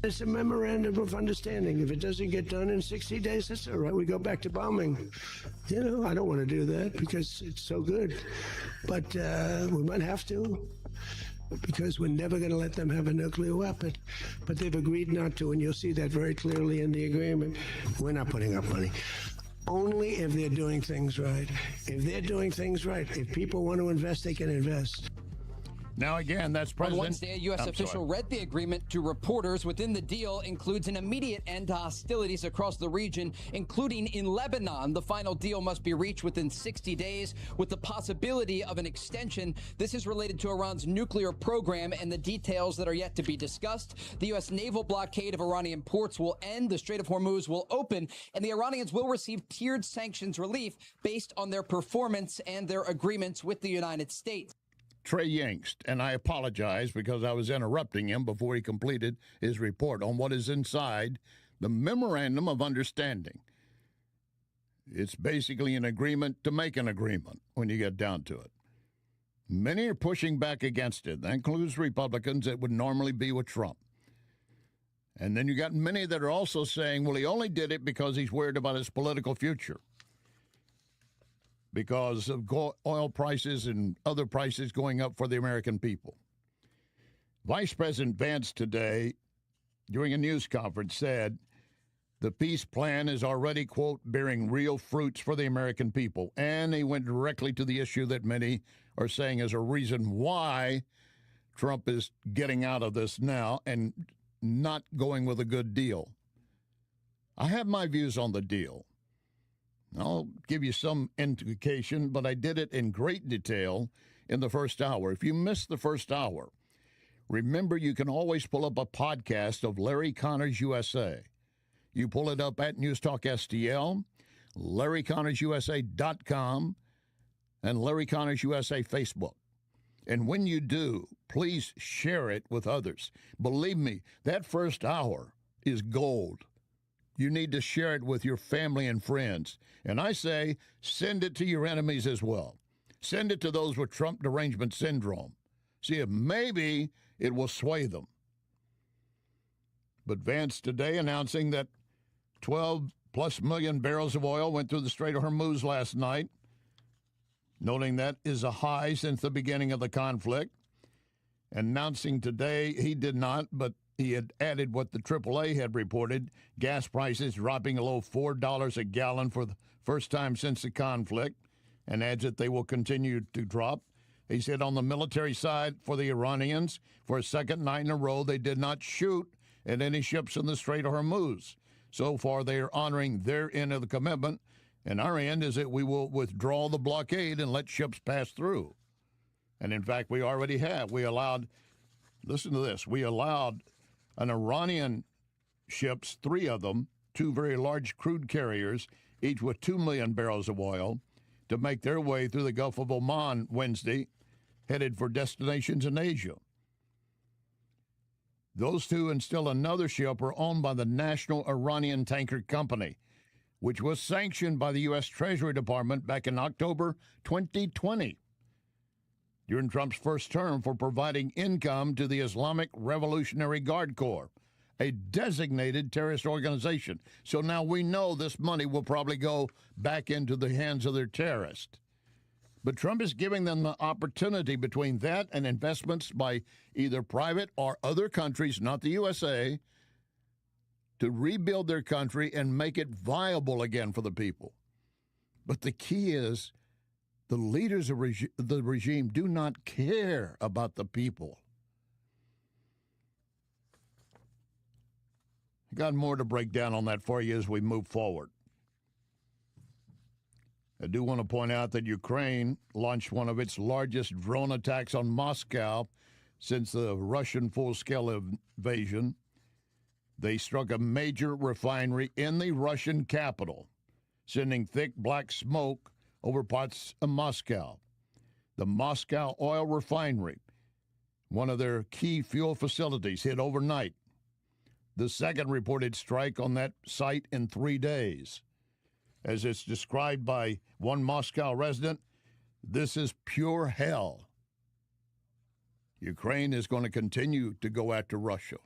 It's a memorandum of understanding. If it doesn't get done in 60 days, that's all right. We go back to bombing. You know, I don't want to do that because it's so good. But we might have to because we're never going to let them have a nuclear weapon. But they've agreed not to, and you'll see that very clearly in the agreement. We're not putting up money. Only if they're doing things right. If they're doing things right, if people want to invest, they can invest. Now, again, that's President... On Wednesday, a U.S. official read the agreement to reporters. Within the deal includes an immediate end to hostilities across the region, including in Lebanon. The final deal must be reached within 60 days, with the possibility of an extension. This is related to Iran's nuclear program and the details that are yet to be discussed. The U.S. naval blockade of Iranian ports will end, the Strait of Hormuz will open, and the Iranians will receive tiered sanctions relief based on their performance and their agreements with the United States. Trey Yingst, and I apologize because I was interrupting him before he completed his report on what is inside the Memorandum of Understanding. It's basically an agreement to make an agreement when you get down to it. Many are pushing back against it. That includes Republicans that would normally be with Trump. And then you got many that are also saying, well, he only did it because he's worried about his political future, because of oil prices and other prices going up for the American people. Vice President Vance today, during a news conference, said the peace plan is already, quote, bearing real fruits for the American people. And he went directly to the issue that many are saying is a reason why Trump is getting out of this now and not going with a good deal. I have my views on the deal. I'll give you some indication, but I did it in great detail in the first hour. If you missed the first hour, remember you can always pull up a podcast of Larry Connors USA. You pull it up at NewsTalkSTL, LarryConnorsUSA.com, and Larry Connors USA Facebook. And when you do, please share it with others. Believe me, that first hour is gold. You need to share it with your family and friends. And I say, send it to your enemies as well. Send it to those with Trump derangement syndrome. See if maybe it will sway them. But Vance today announcing that 12+ million barrels of oil went through the Strait of Hormuz last night. noting that is a high since the beginning of the conflict. Announcing today he did not, but he had added what the AAA had reported, gas prices dropping below $4 a gallon for the first time since the conflict, and adds that they will continue to drop. He said on the military side for the Iranians, for a second night in a row, they did not shoot at any ships in the Strait of Hormuz. So far, they are honoring their end of the commitment, and our end is that we will withdraw the blockade and let ships pass through. And in fact, we already have. We allowed, listen to this, we allowed an Iranian ships, 3 of them, 2 very large crude carriers, each with 2 million barrels of oil, to make their way through the Gulf of Oman Wednesday, headed for destinations in Asia. Those 2 and still another ship are owned by the National Iranian Tanker Company, which was sanctioned by the U.S. Treasury Department back in October 2020, during Trump's first term, for providing income to the Islamic Revolutionary Guard Corps, a designated terrorist organization. So now we know this money will probably go back into the hands of their terrorists. But Trump is giving them the opportunity between that and investments by either private or other countries, not the USA, to rebuild their country and make it viable again for the people. But the key is the leaders of the regime do not care about the people. I got more to break down on that for you as we move forward. I do want to point out that Ukraine launched one of its largest drone attacks on Moscow since the Russian full-scale invasion. They struck a major refinery in the Russian capital, sending thick black smoke over parts of Moscow. The Moscow oil refinery, one of their key fuel facilities, hit overnight. The second reported strike on that site in 3 days. As it's described by one Moscow resident, this is pure hell. Ukraine is going to continue to go after Russia.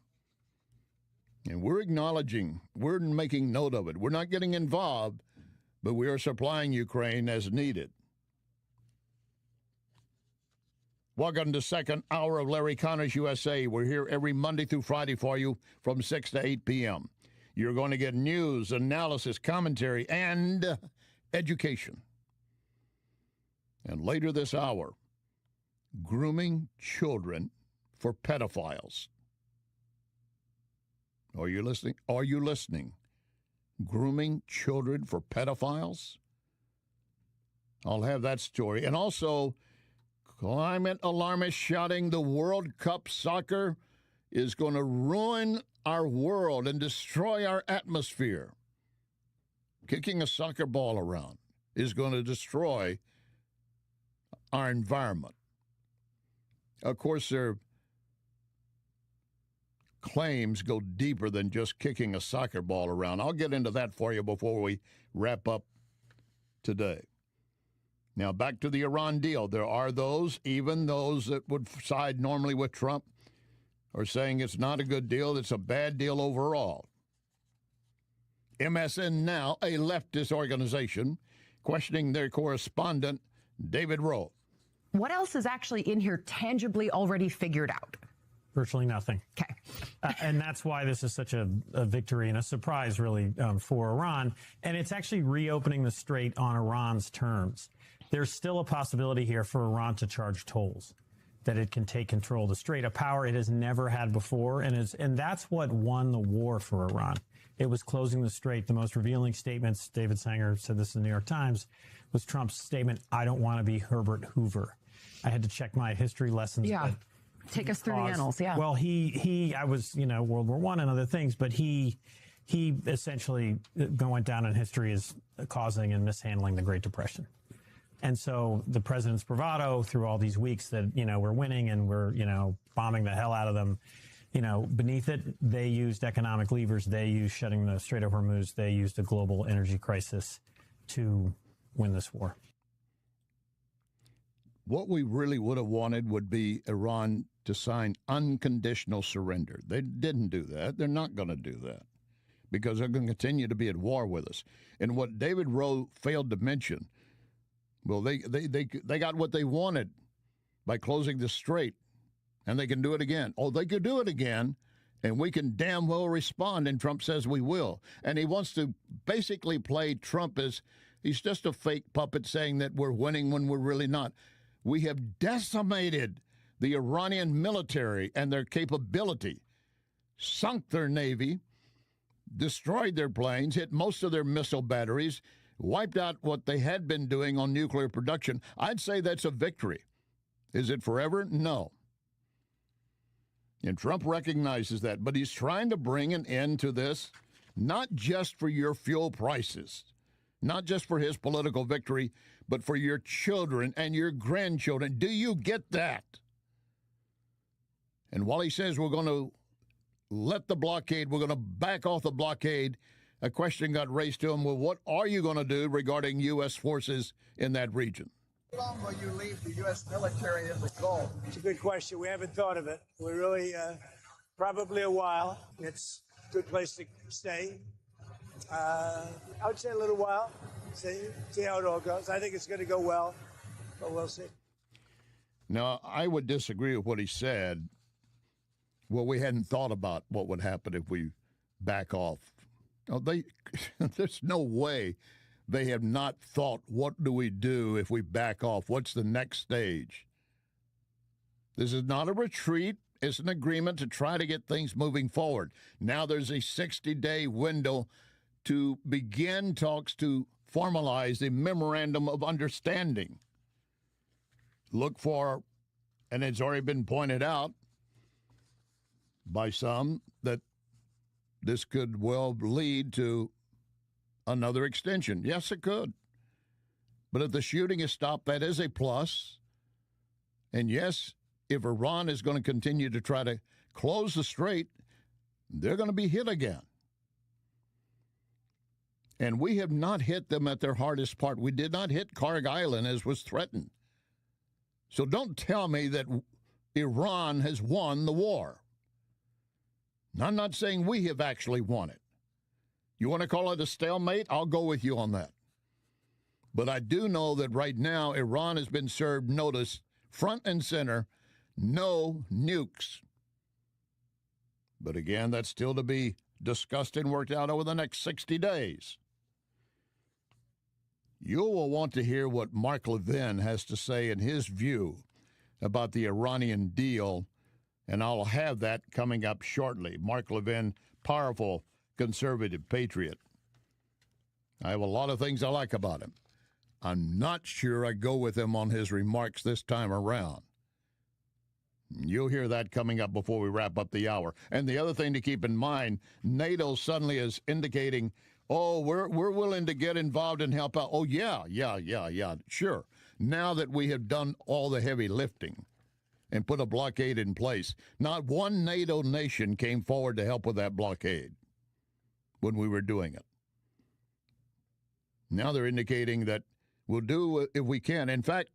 And we're acknowledging, we're making note of it. We're not getting involved, but we are supplying Ukraine as needed. Welcome to second hour of Larry Connors USA. We're here every Monday through Friday for you from 6 to 8 p.m. You're going to get news, analysis, commentary, and education. And later this hour, grooming children for pedophiles. Are you listening? Are you listening? Grooming children for pedophiles? I'll have that story. And also, climate alarmists shouting the World Cup soccer is going to ruin our world and destroy our atmosphere. Kicking a soccer ball around is going to destroy our environment. Of course, their claims go deeper than just kicking a soccer ball around. I'll get into that for you before we wrap up today. Now, back to the Iran deal. There are those, even those that would side normally with Trump, are saying it's not a good deal, it's a bad deal overall. MSN Now, a leftist organization, questioning their correspondent, David Rowe. What else is actually in here tangibly already figured out? Virtually nothing. Okay. And that's why this is such a victory and a surprise, really, for Iran. And it's actually reopening the strait on Iran's terms. There's still a possibility here for Iran to charge tolls, that it can take control of the strait, a power it has never had before. And that's what won the war for Iran. It was closing the strait. The most revealing statements, David Sanger said this in the New York Times, was Trump's statement, "I don't want to be Herbert Hoover." I had to check my history lessons. Yeah. Take us through the annals, yeah. Well, I was, World War I and other things, but he essentially went down in history as causing and mishandling the Great Depression. And so the president's bravado through all these weeks that, we're winning and we're, bombing the hell out of them, beneath it, they used economic levers. They used shutting the Strait of Hormuz. They used a global energy crisis to win this war. What we really would have wanted would be Iran to sign unconditional surrender. They didn't do that. They're not going to do that because they're going to continue to be at war with us. And what David Rowe failed to mention Well, they got what they wanted by closing the strait, and they can do it again. Oh, they could do it again, and we can damn well respond, and Trump says we will. And he wants to basically play Trump as he's just a fake puppet saying that we're winning when we're really not. We have decimated the Iranian military and their capability, sunk their navy, destroyed their planes, hit most of their missile batteries, wiped out what they had been doing on nuclear production. I'd say that's a victory. Is it forever? No. And Trump recognizes that, but he's trying to bring an end to this, not just for your fuel prices, not just for his political victory, but for your children and your grandchildren. Do you get that? And while he says we're going to let the blockade, we're going to back off the blockade, a question got raised to him, well, what are you going to do regarding U.S. forces in that region? How long will you leave the U.S. military in the Gulf? It's a good question. We haven't thought of it. We really, probably a while. It's a good place to stay. I would say a little while. See how it all goes. I think it's going to go well, but we'll see. Now, I would disagree with what he said. Well, we hadn't thought about what would happen if we back off. Oh, there's no way they have not thought, what do we do if we back off? What's the next stage? This is not a retreat. It's an agreement to try to get things moving forward. Now there's a 60-day window to begin talks to formalize the memorandum of understanding. Look for, and it's already been pointed out by some, that this could well lead to another extension. Yes, it could. But if the shooting is stopped, that is a plus. And yes, if Iran is going to continue to try to close the strait, they're going to be hit again. And we have not hit them at their hardest part. We did not hit Karg Island as was threatened. So don't tell me that Iran has won the war. I'm not saying we have actually won it. You want to call it a stalemate? I'll go with you on that. But I do know that right now Iran has been served notice front and center, no nukes. But again, that's still to be discussed and worked out over the next 60 days. You will want to hear what Mark Levin has to say in his view about the Iranian deal, and I'll have that coming up shortly. Mark Levin, powerful conservative patriot. I have a lot of things I like about him. I'm not sure I go with him on his remarks this time around. You'll hear that coming up before we wrap up the hour. And the other thing to keep in mind, NATO suddenly is indicating, oh, we're willing to get involved and help out. Oh, yeah, sure. Now that we have done all the heavy lifting and put a blockade in place, not one NATO nation came forward to help with that blockade when we were doing it. Now they're indicating that we'll do if we can. In fact,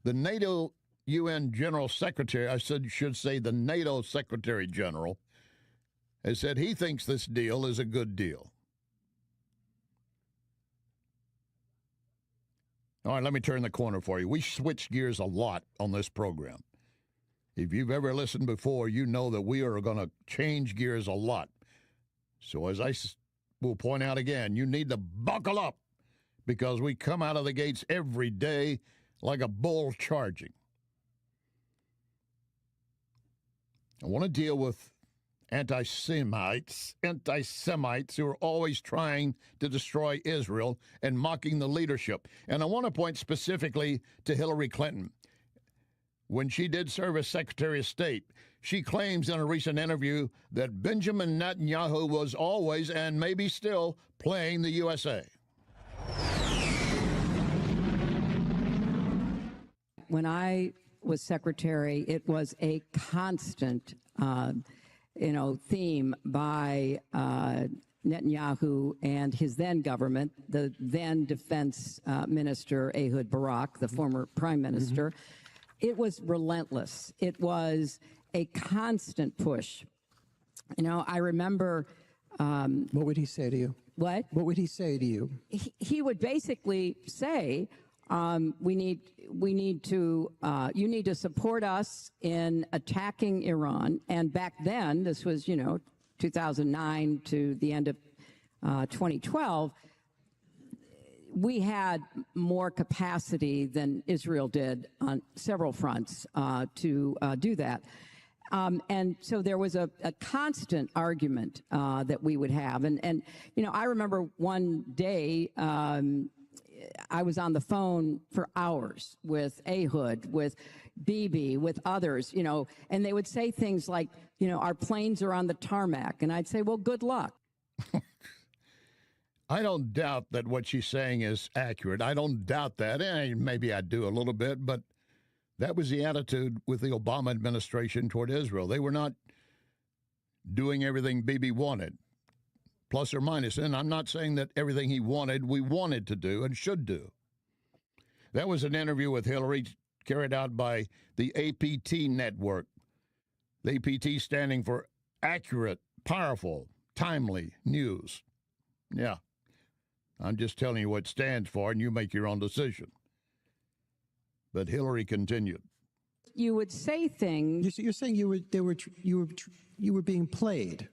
the NATO UN General Secretary, I should say the NATO Secretary General, has said he thinks this deal is a good deal. All right, let me turn the corner for you. We switch gears a lot on this program. If you've ever listened before, you know that we are going to change gears a lot. So as I will point out again, you need to buckle up because we come out of the gates every day like a bull charging. I want to deal with anti-Semites who are always trying to destroy Israel and mocking the leadership. And I want to point specifically to Hillary Clinton. When she did serve as Secretary of State, she claims in a recent interview that Benjamin Netanyahu was always and maybe still playing the USA. When I was secretary, it was a constant, theme by Netanyahu and his then government, the then defense minister Ehud Barak, the former prime minister. It was relentless. It was a constant push. I remember. What would he say to you? What? What would he say to you? He would basically say, We need to, you need to support us in attacking Iran. And back then, this was, 2009 to the end of 2012, we had more capacity than Israel did on several fronts to do that. And so there was a constant argument that we would have. And I remember one day I was on the phone for hours with Ehud, with Bibi, with others, and they would say things like, our planes are on the tarmac. And I'd say, well, good luck. I don't doubt that what she's saying is accurate. I don't doubt that. Maybe I do a little bit, but that was the attitude with the Obama administration toward Israel. They were not doing everything Bibi wanted, plus or minus. And I'm not saying that everything he wanted, we wanted to do and should do. That was an interview with Hillary carried out by the APT network. The APT standing for accurate, powerful, timely news. Yeah. I'm just telling you what it stands for, and you make your own decision. But Hillary continued. You would say things. You're saying you were being played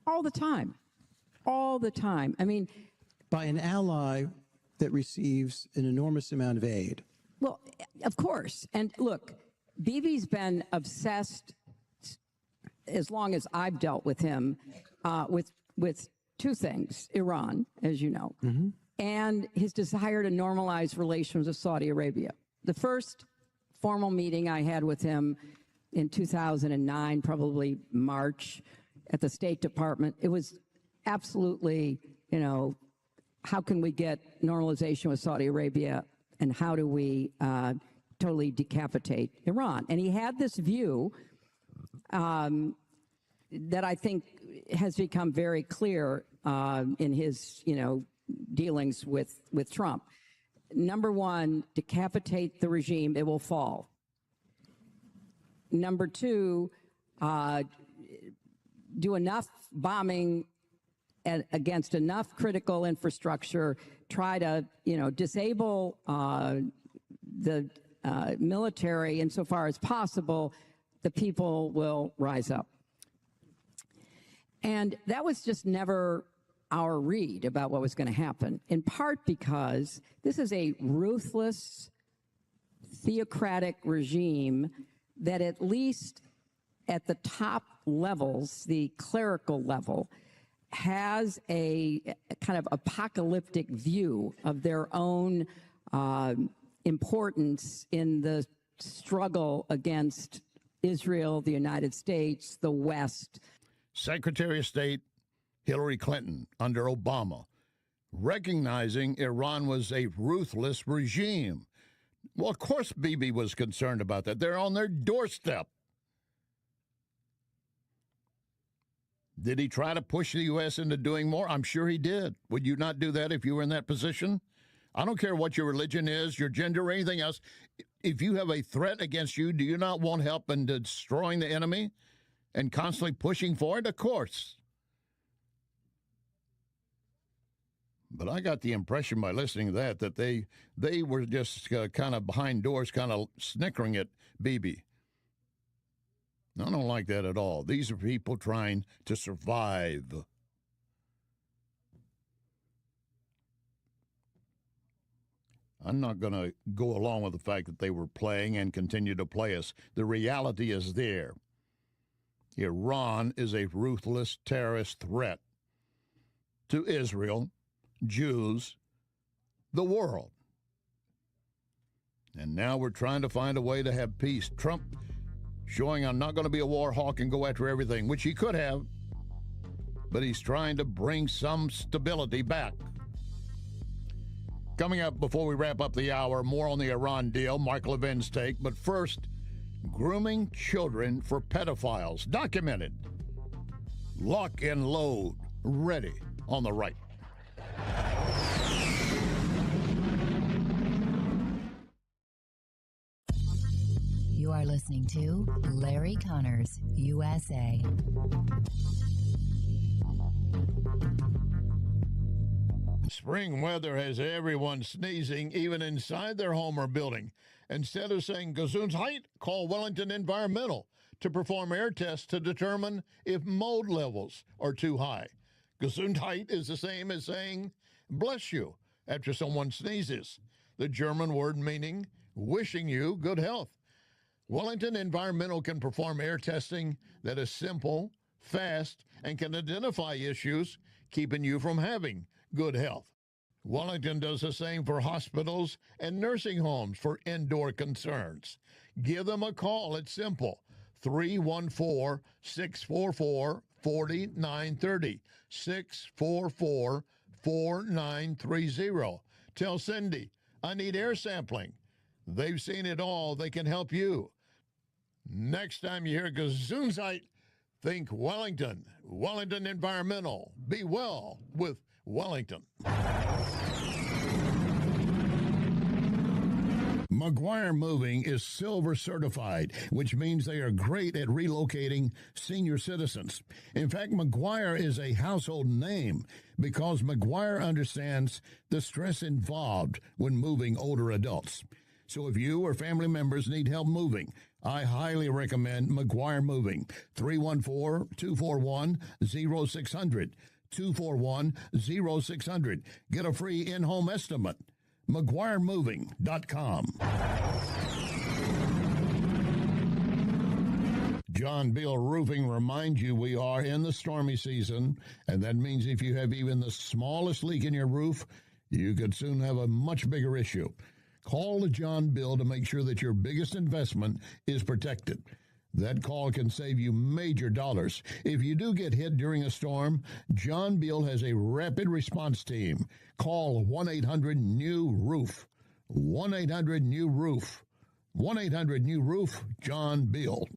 all the time, all the time. I mean, by an ally that receives an enormous amount of aid. Well, of course. And look, Bibi's been obsessed as long as I've dealt with him with two things: Iran, as you know, and his desire to normalize relations with Saudi Arabia. The first formal meeting I had with him in 2009, probably March, at the State Department, it was absolutely, how can we get normalization with Saudi Arabia, and how do we totally decapitate Iran? And he had this view that I think has become very clear in his, dealings with Trump. Number one, decapitate the regime, it will fall. Number two, do enough bombing against enough critical infrastructure, try to, disable the military insofar as possible, the people will rise up. And that was just never our read about what was going to happen, in part because this is a ruthless, theocratic regime that, at least at the top levels, the clerical level, has a kind of apocalyptic view of their own importance in the struggle against Israel, the United States, the West. Secretary of State Hillary Clinton under Obama, recognizing Iran was a ruthless regime. Well, of course Bibi was concerned about that. They're on their doorstep. Did he try to push the U.S. into doing more? I'm sure he did. Would you not do that if you were in that position? I don't care what your religion is, your gender, or anything else. If you have a threat against you, do you not want help in destroying the enemy and constantly pushing for it? Of course. But I got the impression by listening to that they were just kind of behind doors, kind of snickering at Bibi. I don't like that at all. These are people trying to survive. I'm not going to go along with the fact that they were playing and continue to play us. The reality is there. Iran is a ruthless terrorist threat to Israel, Jews, the world. And now we're trying to find a way to have peace. Trump showing I'm not going to be a war hawk and go after everything, which he could have, but he's trying to bring some stability back. Coming up before we wrap up the hour, more on the Iran deal, Mark Levin's take. But first, grooming children for pedophiles, documented. Lock and load, ready on the right. You are listening to Larry Connors, USA. Spring weather has everyone sneezing, even inside their home or building. Instead of saying Gesundheit, call Wellington Environmental to perform air tests to determine if mold levels are too high. Gesundheit is the same as saying bless you after someone sneezes, the German word meaning wishing you good health. Wellington Environmental can perform air testing that is simple, fast, and can identify issues keeping you from having good health. Wellington does the same for hospitals and nursing homes for indoor concerns. Give them a call. It's simple. 314-644-4930. 644-4930. Tell Cindy, I need air sampling. They've seen it all. They can help you. Next time you hear Gesundheit, think Wellington. Wellington Environmental. Be well with Wellington. McGuire Moving is Silver certified, which means they are great at relocating senior citizens. In fact, McGuire is a household name because McGuire understands the stress involved when moving older adults. So if you or family members need help moving, I highly recommend McGuire Moving. 314-241-0600. 241-0600. Get a free in-home estimate. McGuireMoving.com. John Beal Roofing reminds you we are in the stormy season, and that means if you have even the smallest leak in your roof, you could soon have a much bigger issue. Call John Beal to make sure that your biggest investment is protected. That call can save you major dollars. If you do get hit during a storm, John Beal has a rapid response team. Call 1-800-NEW-ROOF. 1-800-NEW-ROOF. 1-800-NEW-ROOF, John Beal.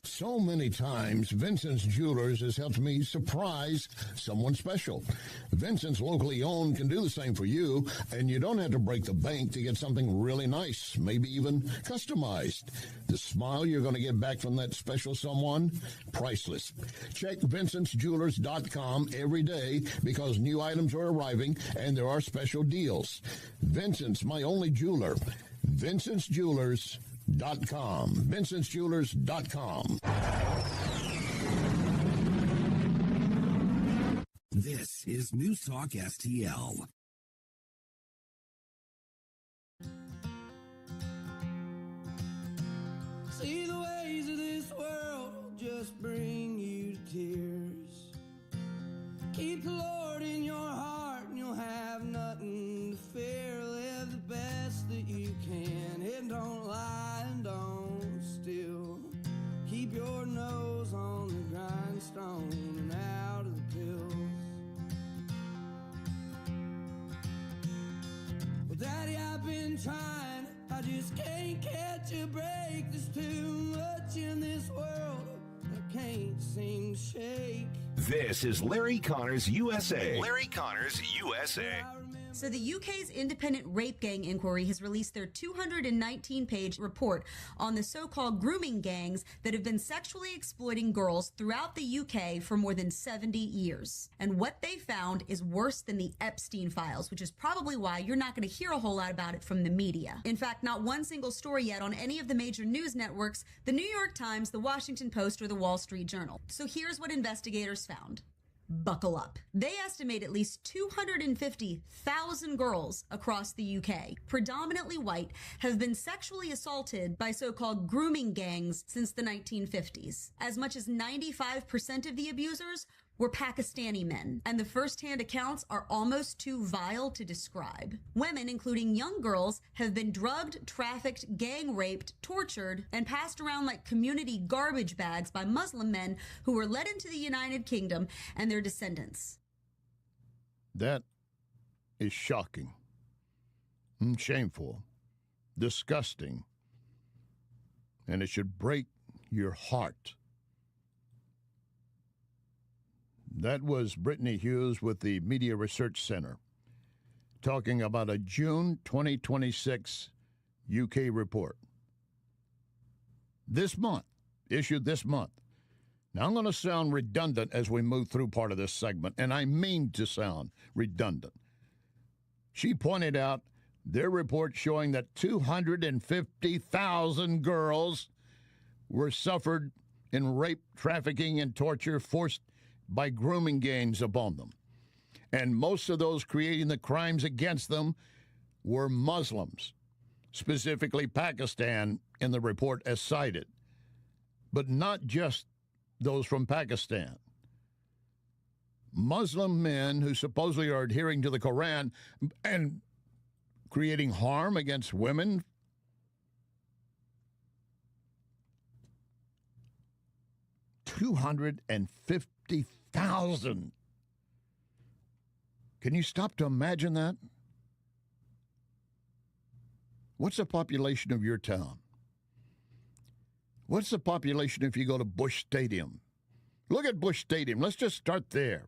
So many times, Vincent's Jewelers has helped me surprise someone special. Vincent's locally owned can do the same for you, and you don't have to break the bank to get something really nice, maybe even customized. The smile you're going to get back from that special someone, priceless. Check Vincent'sJewelers.com every day because new items are arriving and there are special deals. Vincent's, my only jeweler. Vincent'sJewelers.com. Vincent'sJewelers.com. This is NewsTalkSTL. See, the ways of this world just bring you to tears. Keep the Lord in your heart and you'll have nothing to fear. Live the best that you can and don't lie and don't steal. Keep your nose on the grindstone and out of the pills. Well, Daddy, I've been trying, I just can't catch a break. There's too much in this world I can't seem to shake. This is Larry Connors USA. Larry Connors USA. So the UK's independent rape gang inquiry has released their 219-page report on the so-called grooming gangs that have been sexually exploiting girls throughout the UK for more than 70 years. And what they found is worse than the Epstein files, which is probably why you're not going to hear a whole lot about it from the media. In fact, not one single story yet on any of the major news networks, the New York Times, the Washington Post, or the Wall Street Journal. So here's what investigators found. Buckle up. They estimate at least 250,000 girls across the UK, predominantly white, have been sexually assaulted by so-called grooming gangs since the 1950s. As much as 95% of the abusers were Pakistani men, and the first-hand accounts are almost too vile to describe. Women, including young girls, have been drugged, trafficked, gang raped, tortured, and passed around like community garbage bags by Muslim men who were led into the United Kingdom and their descendants. That is shocking, shameful, disgusting, and it should break your heart. That was Brittany Hughes with the Media Research Center talking about a June 2026 UK report. This month, issued this month. Now, I'm going to sound redundant as we move through part of this segment, and I mean to sound redundant. She pointed out their report showing that 250,000 girls were suffered in rape, trafficking, and torture forced by grooming gangs upon them. And most of those creating the crimes against them were Muslims, specifically Pakistan in the report as cited. But not just those from Pakistan. Muslim men who supposedly are adhering to the Quran and creating harm against women. 250,000. Can you stop to imagine that? What's the population of your town? What's the population if you go to Busch Stadium? Look at Busch Stadium. Let's just start there.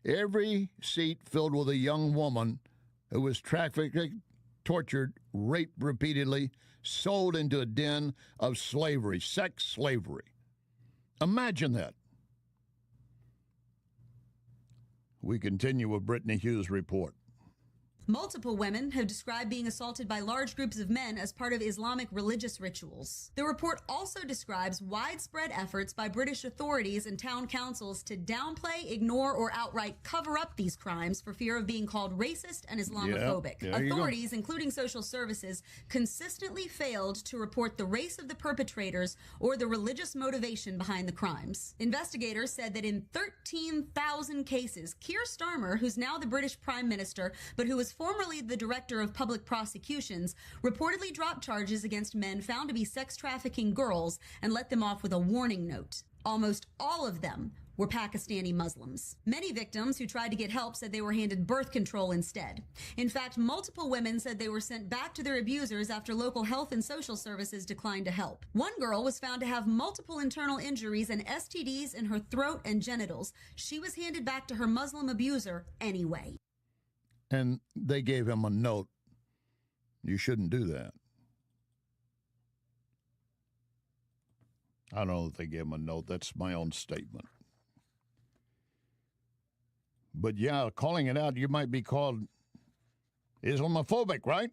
Every seat filled with a young woman who was trafficked, tortured, raped repeatedly, sold into a den of slavery, sex slavery. Imagine that. We continue with Brittany Hughes' report. Multiple women have described being assaulted by large groups of men as part of Islamic religious rituals. The report also describes widespread efforts by British authorities and town councils to downplay, ignore, or outright cover up these crimes for fear of being called racist and Islamophobic. Authorities, including social services, consistently failed to report the race of the perpetrators or the religious motivation behind the crimes. Investigators said that in 13,000 cases, Keir Starmer, who's now the British Prime Minister, but who was formerly the Director of Public Prosecutions, reportedly dropped charges against men found to be sex trafficking girls and let them off with a warning note. Almost all of them were Pakistani Muslims. Many victims who tried to get help said they were handed birth control instead. In fact, multiple women said they were sent back to their abusers after local health and social services declined to help. One girl was found to have multiple internal injuries and STDs in her throat and genitals. She was handed back to her Muslim abuser anyway. And they gave him a note. You shouldn't do that. I don't know if they gave him a note. That's my own statement. But yeah, calling it out, you might be called Islamophobic, right?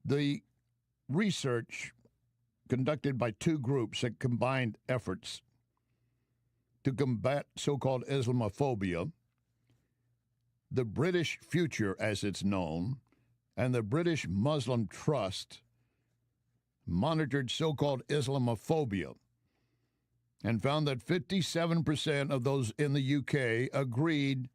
The research conducted by two groups that combined efforts to combat so-called Islamophobia, the British Future, as it's known, and the British Muslim Trust monitored so-called Islamophobia and found that 57% of those in the UK agreed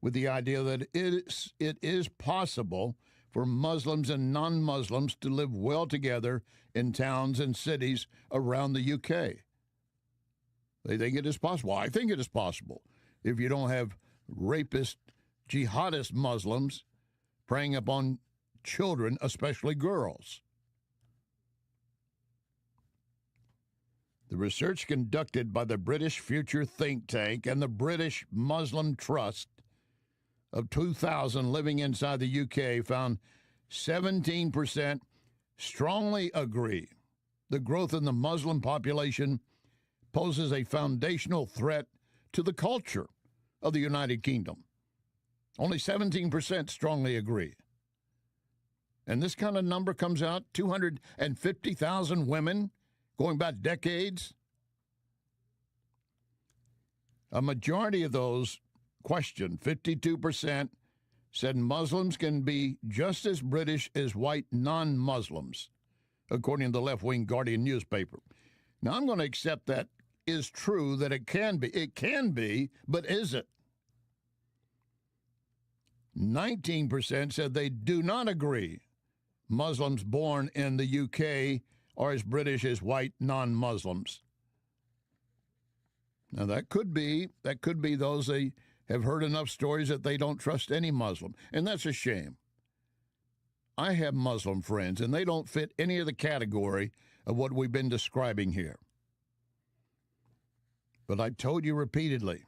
with the idea that it is possible for Muslims and non-Muslims to live well together in towns and cities around the UK. They think it is possible. I think it is possible if you don't have rapist, jihadist Muslims preying upon children, especially girls. The research conducted by the British Future think tank and the British Muslim Trust of 2,000 living inside the UK found 17% strongly agree the growth in the Muslim population poses a foundational threat to the culture of the United Kingdom. Only 17% strongly agree. And this kind of number comes out, 250,000 women going back decades. A majority of those questioned, 52%, said Muslims can be just as British as white non-Muslims, according to the left-wing Guardian newspaper. Now, I'm going to accept that is true, that it can be. It can be, but is it? 19% said they do not agree Muslims born in the UK are as British as white non-Muslims. Now, that could be those they have heard enough stories that they don't trust any Muslim, and that's a shame. I have Muslim friends, and they don't fit any of the category of what we've been describing here. But I told you repeatedly,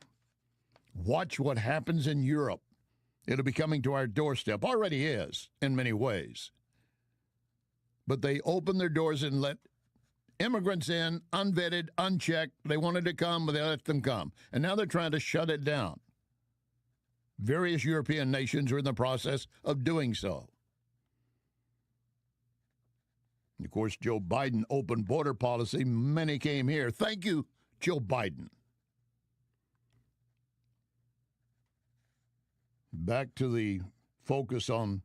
watch what happens in Europe. It'll be coming to our doorstep. Already is, in many ways. But they open their doors and let immigrants in, unvetted, unchecked. They wanted to come, but they let them come. And now they're trying to shut it down. Various European nations are in the process of doing so. And of course, Joe Biden open border policy. Many came here. Thank you, Joe Biden. Back to the focus on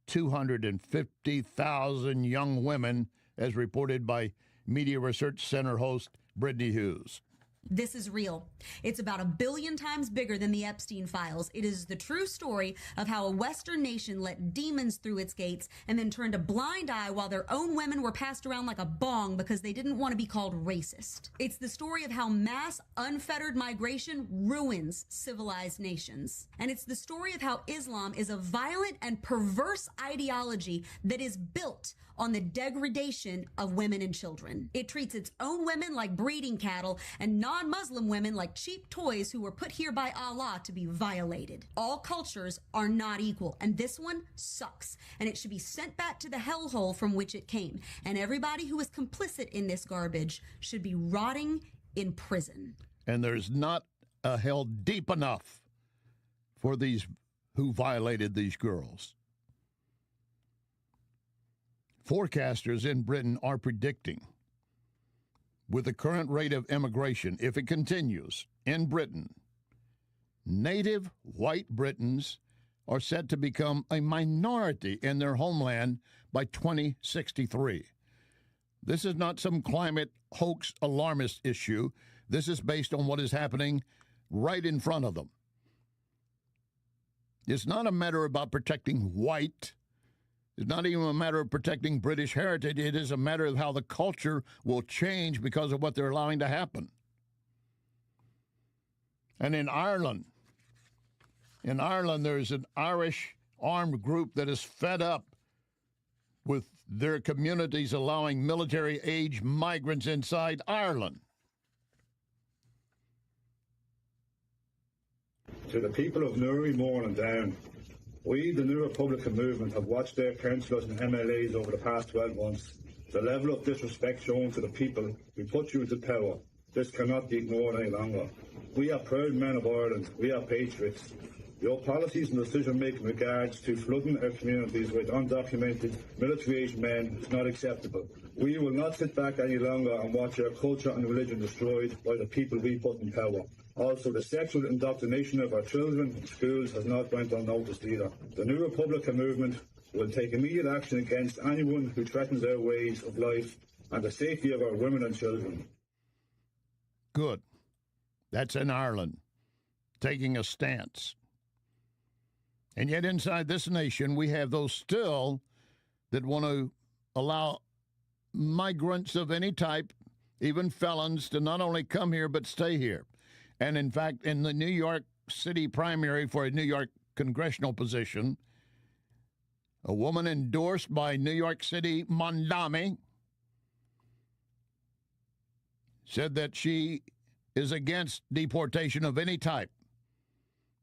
250,000 young women, as reported by Media Research Center host Brittany Hughes. This is real. It's about 1 billion times bigger than the Epstein files. It is the true story of how a Western nation let demons through its gates and then turned a blind eye while their own women were passed around like a bong because they didn't want to be called racist. It's the story of how mass, unfettered migration ruins civilized nations. And it's the story of how Islam is a violent and perverse ideology that is built on the degradation of women and children. It treats its own women like breeding cattle and non-Muslim women like cheap toys who were put here by Allah to be violated. All cultures are not equal, and this one sucks, and it should be sent back to the hellhole from which it came. And everybody who is complicit in this garbage should be rotting in prison. And there's not a hell deep enough for these who violated these girls. Forecasters in Britain are predicting, with the current rate of immigration, if it continues in Britain, native white Britons are set to become a minority in their homeland by 2063. This is not some climate hoax alarmist issue. This is based on what is happening right in front of them. It's not a matter about protecting white. It's not even a matter of protecting British heritage. It is a matter of how the culture will change because of what they're allowing to happen. And in Ireland, there's an Irish armed group that is fed up with their communities allowing military-age migrants inside Ireland. To the people of Newry, Mourne and Down, we, the New Republican Movement, have watched their councillors and MLAs over the past 12 months. The level of disrespect shown to the people who put you into power, this cannot be ignored any longer. We are proud men of Ireland. We are patriots. Your policies and decision-making in regards to flooding our communities with undocumented military-aged men is not acceptable. We will not sit back any longer and watch our culture and religion destroyed by the people we put in power. Also, the sexual indoctrination of our children in schools has not went unnoticed either. The New Republican Movement will take immediate action against anyone who threatens our ways of life and the safety of our women and children. Good. That's in Ireland, taking a stance. And yet inside this nation, we have those still that want to allow migrants of any type, even felons, to not only come here but stay here. And in fact, in the New York City primary for a New York congressional position, a woman endorsed by New York City Mondami said that she is against deportation of any type.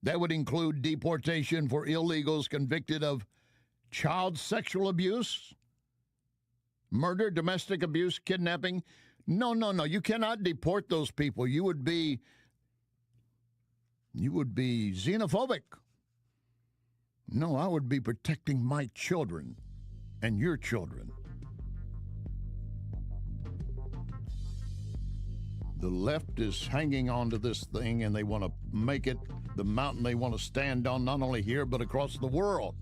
That would include deportation for illegals convicted of child sexual abuse, murder, domestic abuse, kidnapping. No. You cannot deport those people. You would be xenophobic. No, I would be protecting my children and your children. The left is hanging on to this thing, and they want to make it the mountain they want to stand on, not only here, but across the world.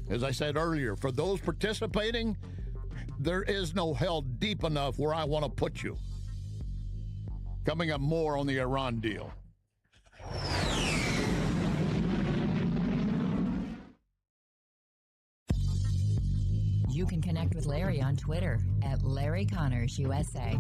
As I said earlier, for those participating, there is no hell deep enough where I want to put you. Coming up, more on the Iran deal. You can connect with Larry on Twitter at Larry Connors USA.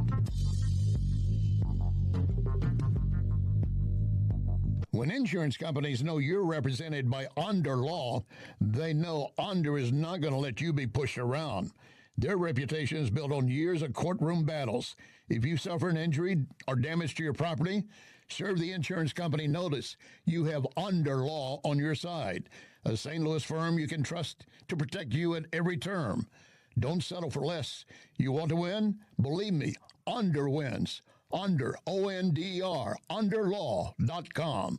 When insurance companies know you're represented by Under Law, they know Under is not going to let you be pushed around. Their reputation is built on years of courtroom battles. If you suffer an injury or damage to your property, serve the insurance company notice. You have Under Law on your side, a St. Louis firm you can trust to protect you at every term. Don't settle for less. You want to win? Believe me, Under wins. Under, O-N-D-E-R, underlaw.com.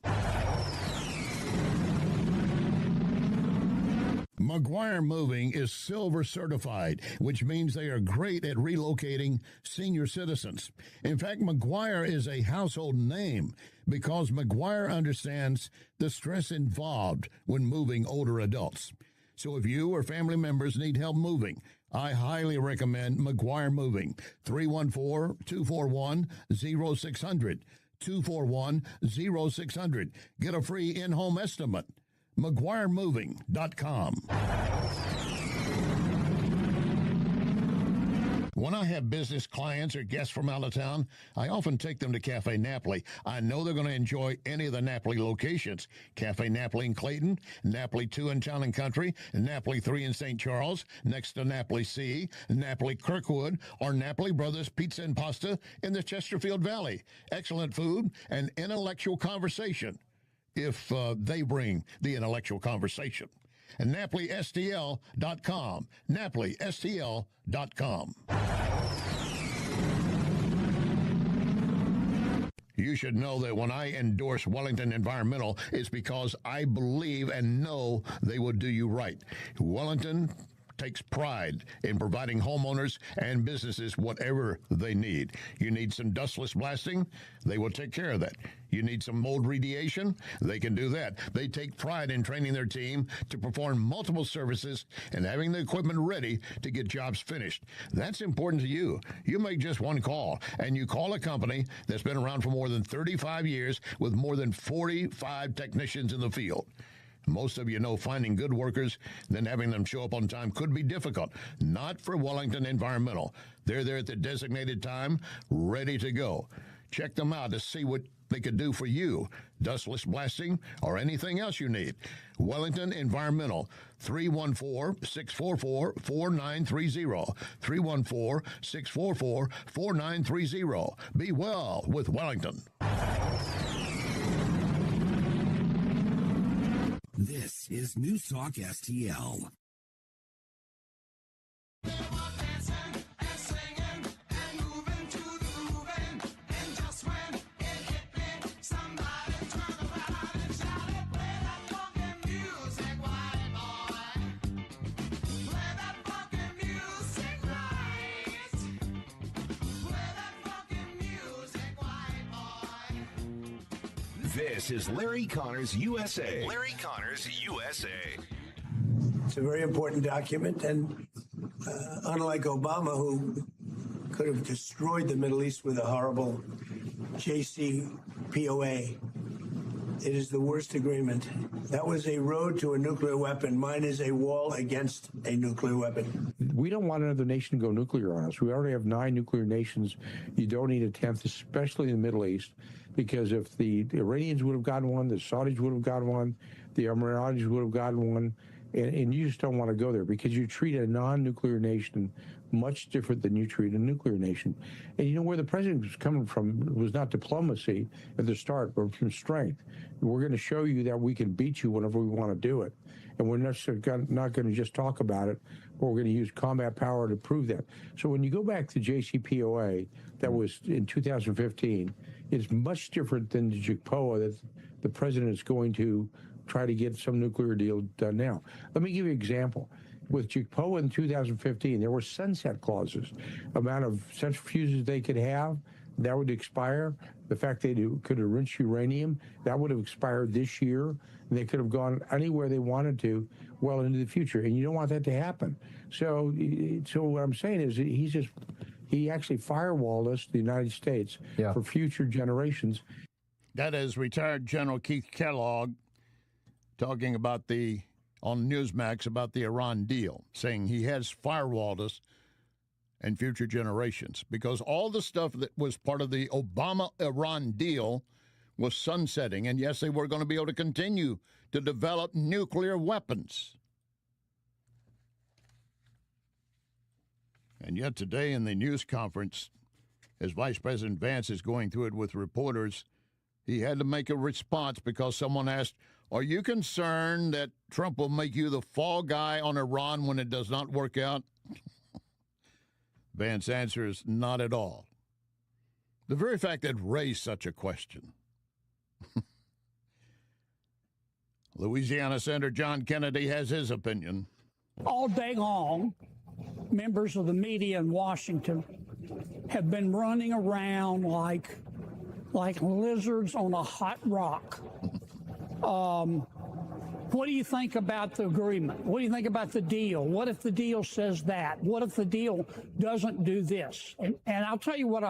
McGuire Moving is silver certified, which means they are great at relocating senior citizens. In fact, McGuire is a household name because McGuire understands the stress involved when moving older adults. So if you or family members need help moving, I highly recommend McGuire Moving. 314-241-0600. 241-0600. Get a free in-home estimate. McGuireMoving.com. When I have business clients or guests from out of town, I often take them to Cafe Napoli. I know they're going to enjoy any of the Napoli locations. Cafe Napoli in Clayton, Napoli 2 in Town and Country, Napoli 3 in St. Charles, next to Napoli C, Napoli Kirkwood, or Napoli Brothers Pizza and Pasta in the Chesterfield Valley. Excellent food and intellectual conversation, if they bring the intellectual conversation. And NapoliSTL.com. NapoliSTL.com. You should know that when I endorse Wellington Environmental, it's because I believe and know they will do you right. Wellington takes pride in providing homeowners and businesses whatever they need. You need some dustless blasting, they will take care of that. You need some mold remediation, they can do that. They take pride in training their team to perform multiple services and having the equipment ready to get jobs finished. That's important to you. You make just one call, and you call a company that's been around for more than 35 years with more than 45 technicians in the field. Most of you know finding good workers, then having them show up on time could be difficult. Not for Wellington Environmental. They're there at the designated time, ready to go. Check them out to see what they could do for you. Dustless blasting or anything else you need. Wellington Environmental, 314-644-4930. 314-644-4930. Be well with Wellington. This is NewsTalk-STL. This is Larry Connors USA. Larry Connors USA. It's a very important document, and unlike Obama, who could have destroyed the Middle East with a horrible JCPOA, it is the worst agreement. That was a road to a nuclear weapon. Mine is a wall against a nuclear weapon. We don't want another nation to go nuclear on us. We already have 9 nuclear nations. You don't need a 10th, especially in the Middle East, because if the Iranians would have gotten one, the Saudis would have gotten one, the Emiratis would have gotten one, and you just don't want to go there because you treat a non-nuclear nation much different than you treat a nuclear nation. And you know where the president was coming from was not diplomacy at the start, but from strength. We're going to show you that we can beat you whenever we want to do it. And we're not going to just talk about it, but we're going to use combat power to prove that. So when you go back to JCPOA, that was in 2015, it's much different than the JCPOA that the president is going to try to get some nuclear deal done now. Let me give you an example. With JCPOA in 2015, there were sunset clauses, amount of centrifuges they could have, that would expire. The fact they could enrich uranium, that would have expired this year, and they could have gone anywhere they wanted to well into the future, and you don't want that to happen. So what I'm saying is he actually firewalled us, the United States, for future generations. That is retired General Keith Kellogg talking about on Newsmax about the Iran deal, saying he has firewalled us and future generations because all the stuff that was part of the Obama-Iran deal was sunsetting, and yes, they were going to be able to continue to develop nuclear weapons. And yet today in the news conference, as Vice President Vance is going through it with reporters, he had to make a response because someone asked, are you concerned that Trump will make you the fall guy on Iran when it does not work out? Vance answers, not at all. The very fact that raised such a question. Louisiana Senator John Kennedy has his opinion. All day long, members of the media in Washington have been running around like lizards on a hot rock. What do you think about the agreement? What do you think about the deal? What if the deal says that? What if the deal doesn't do this? And I'll tell you what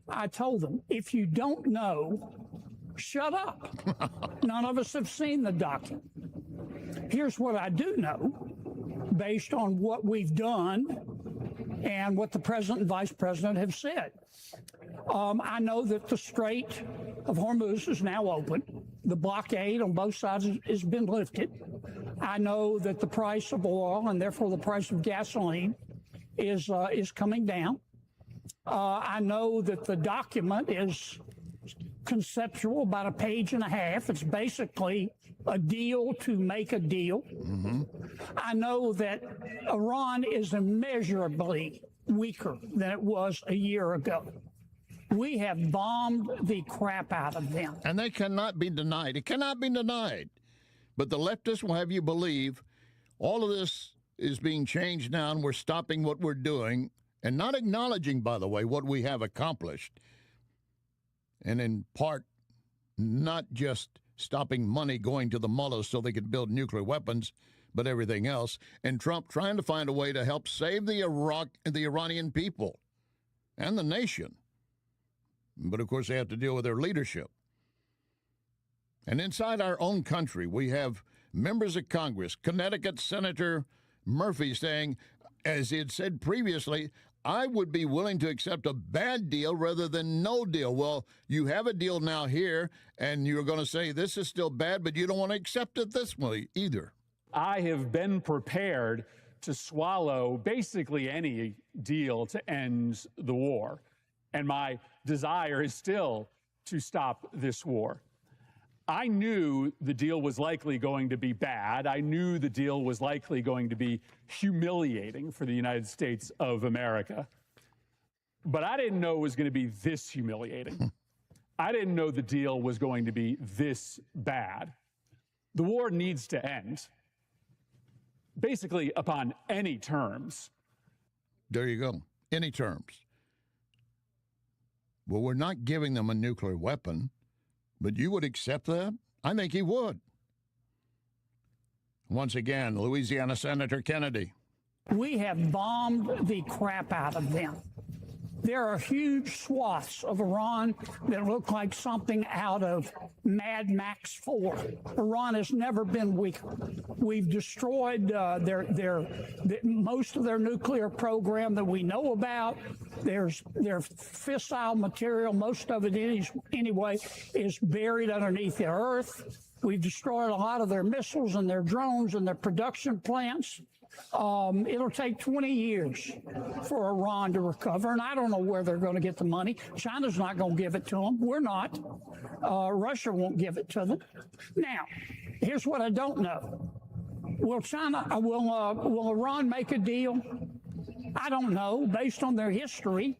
I told them. If you don't know, shut up. None of us have seen the document. Here's what I do know, based on what we've done and what the president and vice president have said. I know that the Strait of Hormuz is now open. The blockade on both sides has been lifted. I know that the price of oil and therefore the price of gasoline is coming down. I know that the document is conceptual, about a page and a half. It's basically a deal to make a deal. I know that Iran is immeasurably weaker than it was a year ago. We have bombed the crap out of them. And they cannot be denied. It cannot be denied. But the leftists will have you believe all of this is being changed now and we're stopping what we're doing and not acknowledging, by the way, what we have accomplished. And in part, not just stopping money going to the mullahs so they could build nuclear weapons, but everything else. And Trump trying to find a way to help save the Iranian people and the nation. But, of course, they have to deal with their leadership. And inside our own country, we have members of Congress, Connecticut Senator Murphy saying, as he had said previously, I would be willing to accept a bad deal rather than no deal. Well, you have a deal now here, and you're going to say this is still bad, but you don't want to accept it this way either. I have been prepared to swallow basically any deal to end the war. And my desire is still to stop this war. I knew the deal was likely going to be bad. I knew the deal was likely going to be humiliating for the United States of America. But I didn't know it was going to be this humiliating. I didn't know the deal was going to be this bad. The war needs to end, basically upon any terms. There you go. Any terms. Well, we're not giving them a nuclear weapon, but you would accept that? I think he would. Once again, Louisiana Senator Kennedy. We have bombed the crap out of them. There are huge swaths of Iran that look like something out of Mad Max 4. Iran has never been weaker. We've destroyed most of their nuclear program that we know about. Their fissile material, most of it anyway, is buried underneath the earth. We've destroyed a lot of their missiles and their drones and their production plants. It'll take 20 years for Iran to recover, and I don't know where they're going to get the money. China's not going to give it to them. We're not. Russia won't give it to them. Now, here's what I don't know. Will Iran make a deal? I don't know. Based on their history,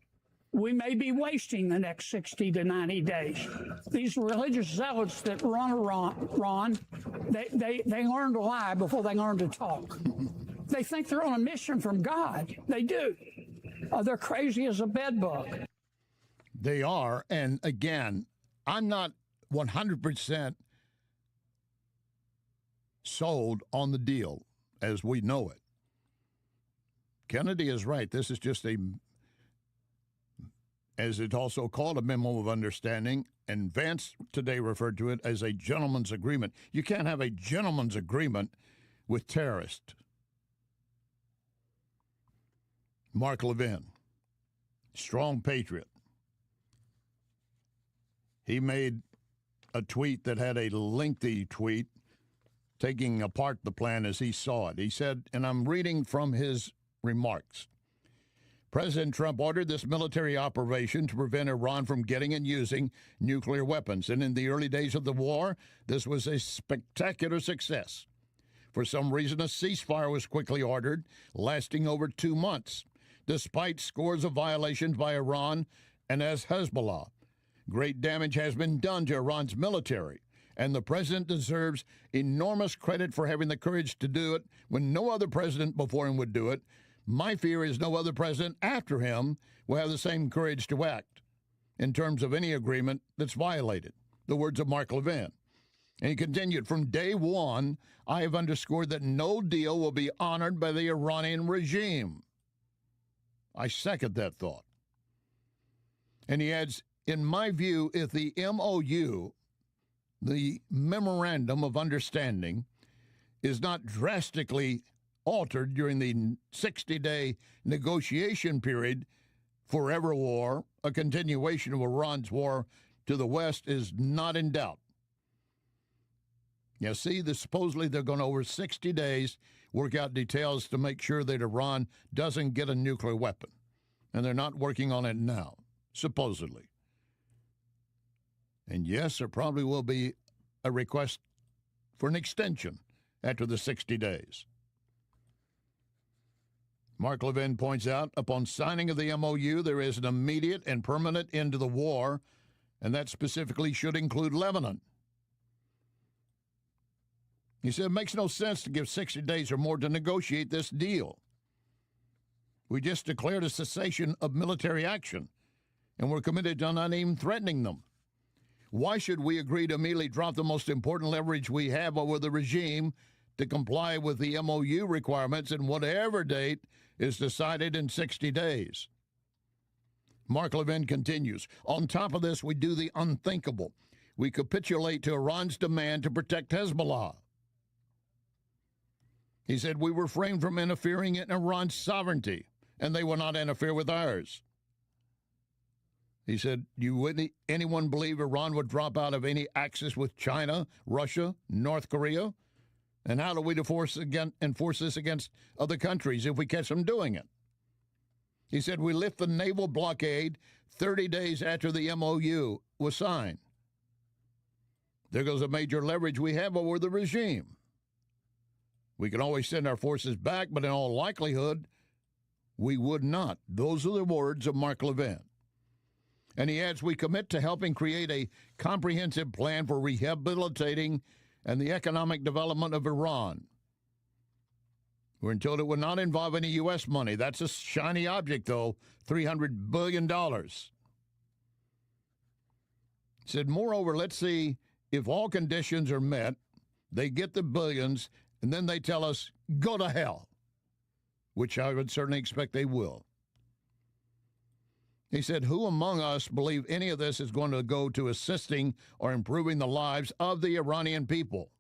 we may be wasting the next 60 to 90 days. These religious zealots that run Iran, they learn to lie before they learn to talk. They think they're on a mission from God. They do. They're crazy as a bedbug. They are. And again, I'm not 100% sold on the deal as we know it. Kennedy is right. This is just as it's also called, a memo of understanding. And Vance today referred to it as a gentleman's agreement. You can't have a gentleman's agreement with terrorists. Mark Levin, strong patriot. He made a tweet that had a lengthy tweet taking apart the plan as he saw it. He said, and I'm reading from his remarks, President Trump ordered this military operation to prevent Iran from getting and using nuclear weapons. And in the early days of the war, this was a spectacular success. For some reason, a ceasefire was quickly ordered, lasting over 2 months. despite scores of violations by Iran and as Hezbollah. Great damage has been done to Iran's military, and the president deserves enormous credit for having the courage to do it when no other president before him would do it. My fear is no other president after him will have the same courage to act in terms of any agreement that's violated. The words of Mark Levin. And he continued, from day one, I have underscored that no deal will be honored by the Iranian regime. I second that thought. And he adds, in my view, if the MOU, the Memorandum of Understanding, is not drastically altered during the 60-day negotiation period, forever war, a continuation of Iran's war to the West, is not in doubt. You see, supposedly they're going to, over 60 days, work out details to make sure that Iran doesn't get a nuclear weapon. And they're not working on it now, supposedly. And yes, there probably will be a request for an extension after the 60 days. Mark Levin points out, upon signing of the MOU, there is an immediate and permanent end to the war, and that specifically should include Lebanon. He said, it makes no sense to give 60 days or more to negotiate this deal. We just declared a cessation of military action, and we're committed to not even threatening them. Why should we agree to immediately drop the most important leverage we have over the regime to comply with the MOU requirements and whatever date is decided in 60 days? Mark Levin continues, on top of this, we do the unthinkable. We capitulate to Iran's demand to protect Hezbollah. He said, we refrain from interfering in Iran's sovereignty, and they will not interfere with ours. He said, wouldn't anyone believe Iran would drop out of any axis with China, Russia, North Korea? And how do we enforce this against other countries if we catch them doing it? He said, we lift the naval blockade 30 days after the MOU was signed. There goes a major leverage we have over the regime. We can always send our forces back, but in all likelihood, we would not. Those are the words of Mark Levin. And he adds, we commit to helping create a comprehensive plan for rehabilitating and the economic development of Iran. We're told it would not involve any U.S. money. That's a shiny object, though, $300 billion. He said, moreover, let's see if all conditions are met, they get the billions, and then they tell us, go to hell, which I would certainly expect they will. He said, who among us believe any of this is going to go to assisting or improving the lives of the Iranian people?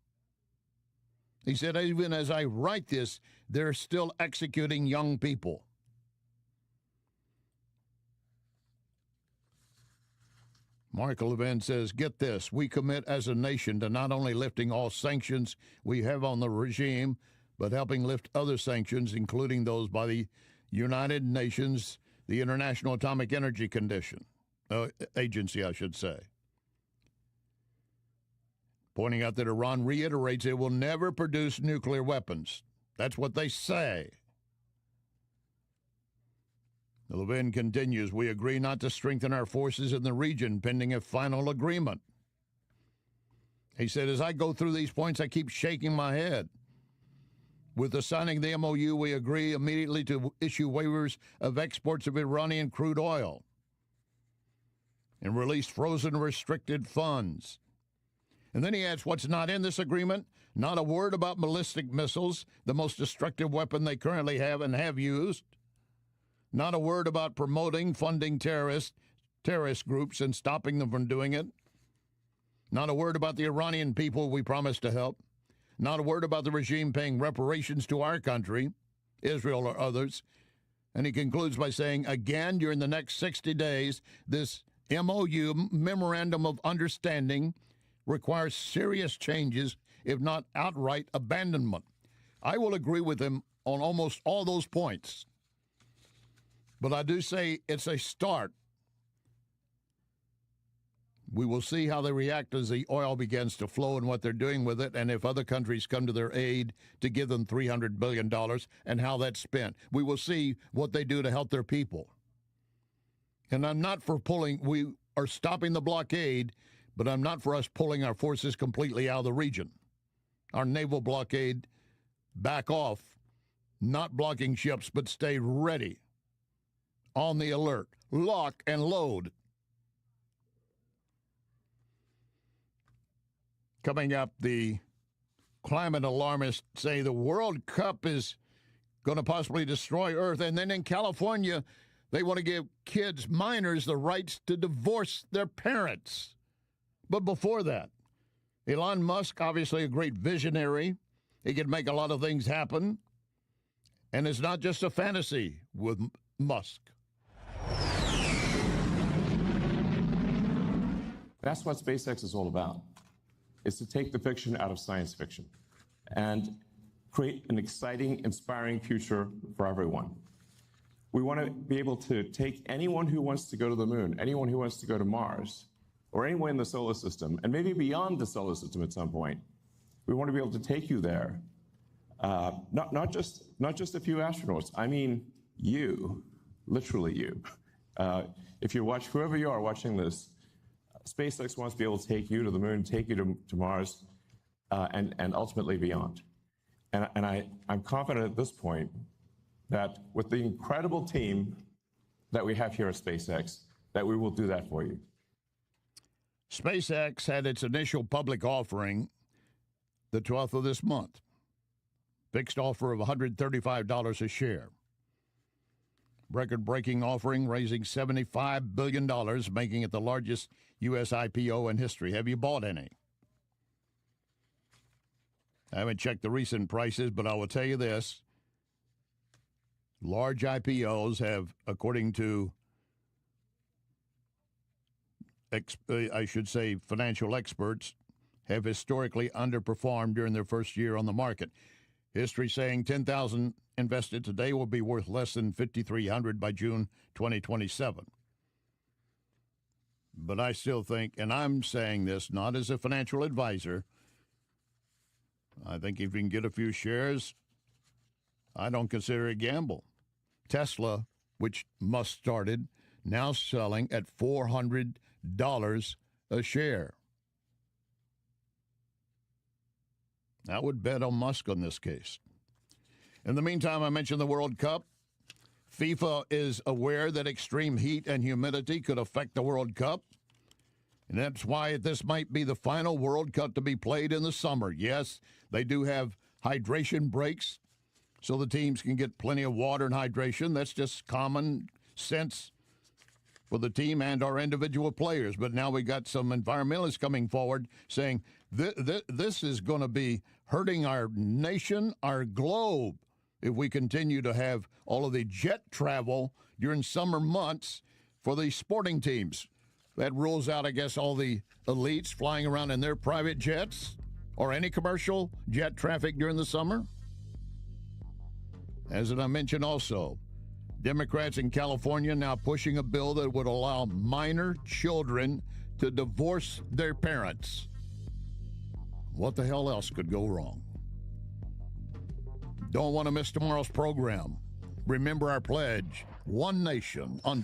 He said, even as I write this, they're still executing young people. Mark Levin says, get this, we commit as a nation to not only lifting all sanctions we have on the regime, but helping lift other sanctions, including those by the United Nations, the International Atomic Energy Agency, I should say. Pointing out that Iran reiterates it will never produce nuclear weapons. That's what they say. Levin continues, we agree not to strengthen our forces in the region pending a final agreement. He said, as I go through these points, I keep shaking my head. With the signing of the MOU, we agree immediately to issue waivers of exports of Iranian crude oil and release frozen restricted funds. And then he adds, what's not in this agreement? Not a word about ballistic missiles, the most destructive weapon they currently have and have used. Not a word about promoting, funding terrorist groups and stopping them from doing it. Not a word about the Iranian people we promised to help. Not a word about the regime paying reparations to our country, Israel or others. And he concludes by saying, again, during the next 60 days, this MOU, Memorandum of Understanding, requires serious changes, if not outright abandonment. I will agree with him on almost all those points. But I do say it's a start. We will see how they react as the oil begins to flow and what they're doing with it, and if other countries come to their aid to give them $300 billion and how that's spent. We will see what they do to help their people. And I'm not for we are stopping the blockade, but I'm not for us pulling our forces completely out of the region. Our naval blockade, back off, not blocking ships, but stay ready, on the alert, lock and load. Coming up, the climate alarmists say the World Cup is going to possibly destroy Earth. And then in California, they want to give kids, minors, the rights to divorce their parents. But before that, Elon Musk, obviously a great visionary. He can make a lot of things happen. And it's not just a fantasy with Musk. That's what SpaceX is all about. Is to take the fiction out of science fiction and create an exciting, inspiring future for everyone. We want to be able to take anyone who wants to go to the moon, anyone who wants to go to Mars, or anyone in the solar system, and maybe beyond the solar system at some point. We want to be able to take you there. Not just a few astronauts. I mean you, literally you. If you watch, whoever you are watching this, SpaceX wants to be able to take you to the moon, take you to Mars, and ultimately beyond. And I'm confident at this point that with the incredible team that we have here at SpaceX, that we will do that for you. SpaceX had its initial public offering the 12th of this month. Fixed offer of $135 a share. Record-breaking offering, raising $75 billion, making it the largest U.S. IPO in history. Have you bought any? I haven't checked the recent prices, but I will tell you this. Large IPOs have, according to, financial experts, have historically underperformed during their first year on the market. History saying 10,000 invested today will be worth less than 5,300 by June 2027. But I still think, and I'm saying this not as a financial advisor, I think if you can get a few shares, I don't consider it a gamble. Tesla, which Musk started, now selling at $400 a share. I would bet on Musk on this case. In the meantime, I mentioned the World Cup. FIFA is aware that extreme heat and humidity could affect the World Cup. And that's why this might be the final World Cup to be played in the summer. Yes, they do have hydration breaks so the teams can get plenty of water and hydration. That's just common sense for the team and our individual players. But now we got some environmentalists coming forward saying this is going to be hurting our nation, our globe, if we continue to have all of the jet travel during summer months for the sporting teams. That rules out, I guess, all the elites flying around in their private jets or any commercial jet traffic during the summer. As I mentioned also, Democrats in California now pushing a bill that would allow minor children to divorce their parents. What the hell else could go wrong? Don't want to miss tomorrow's program. Remember our pledge, one nation on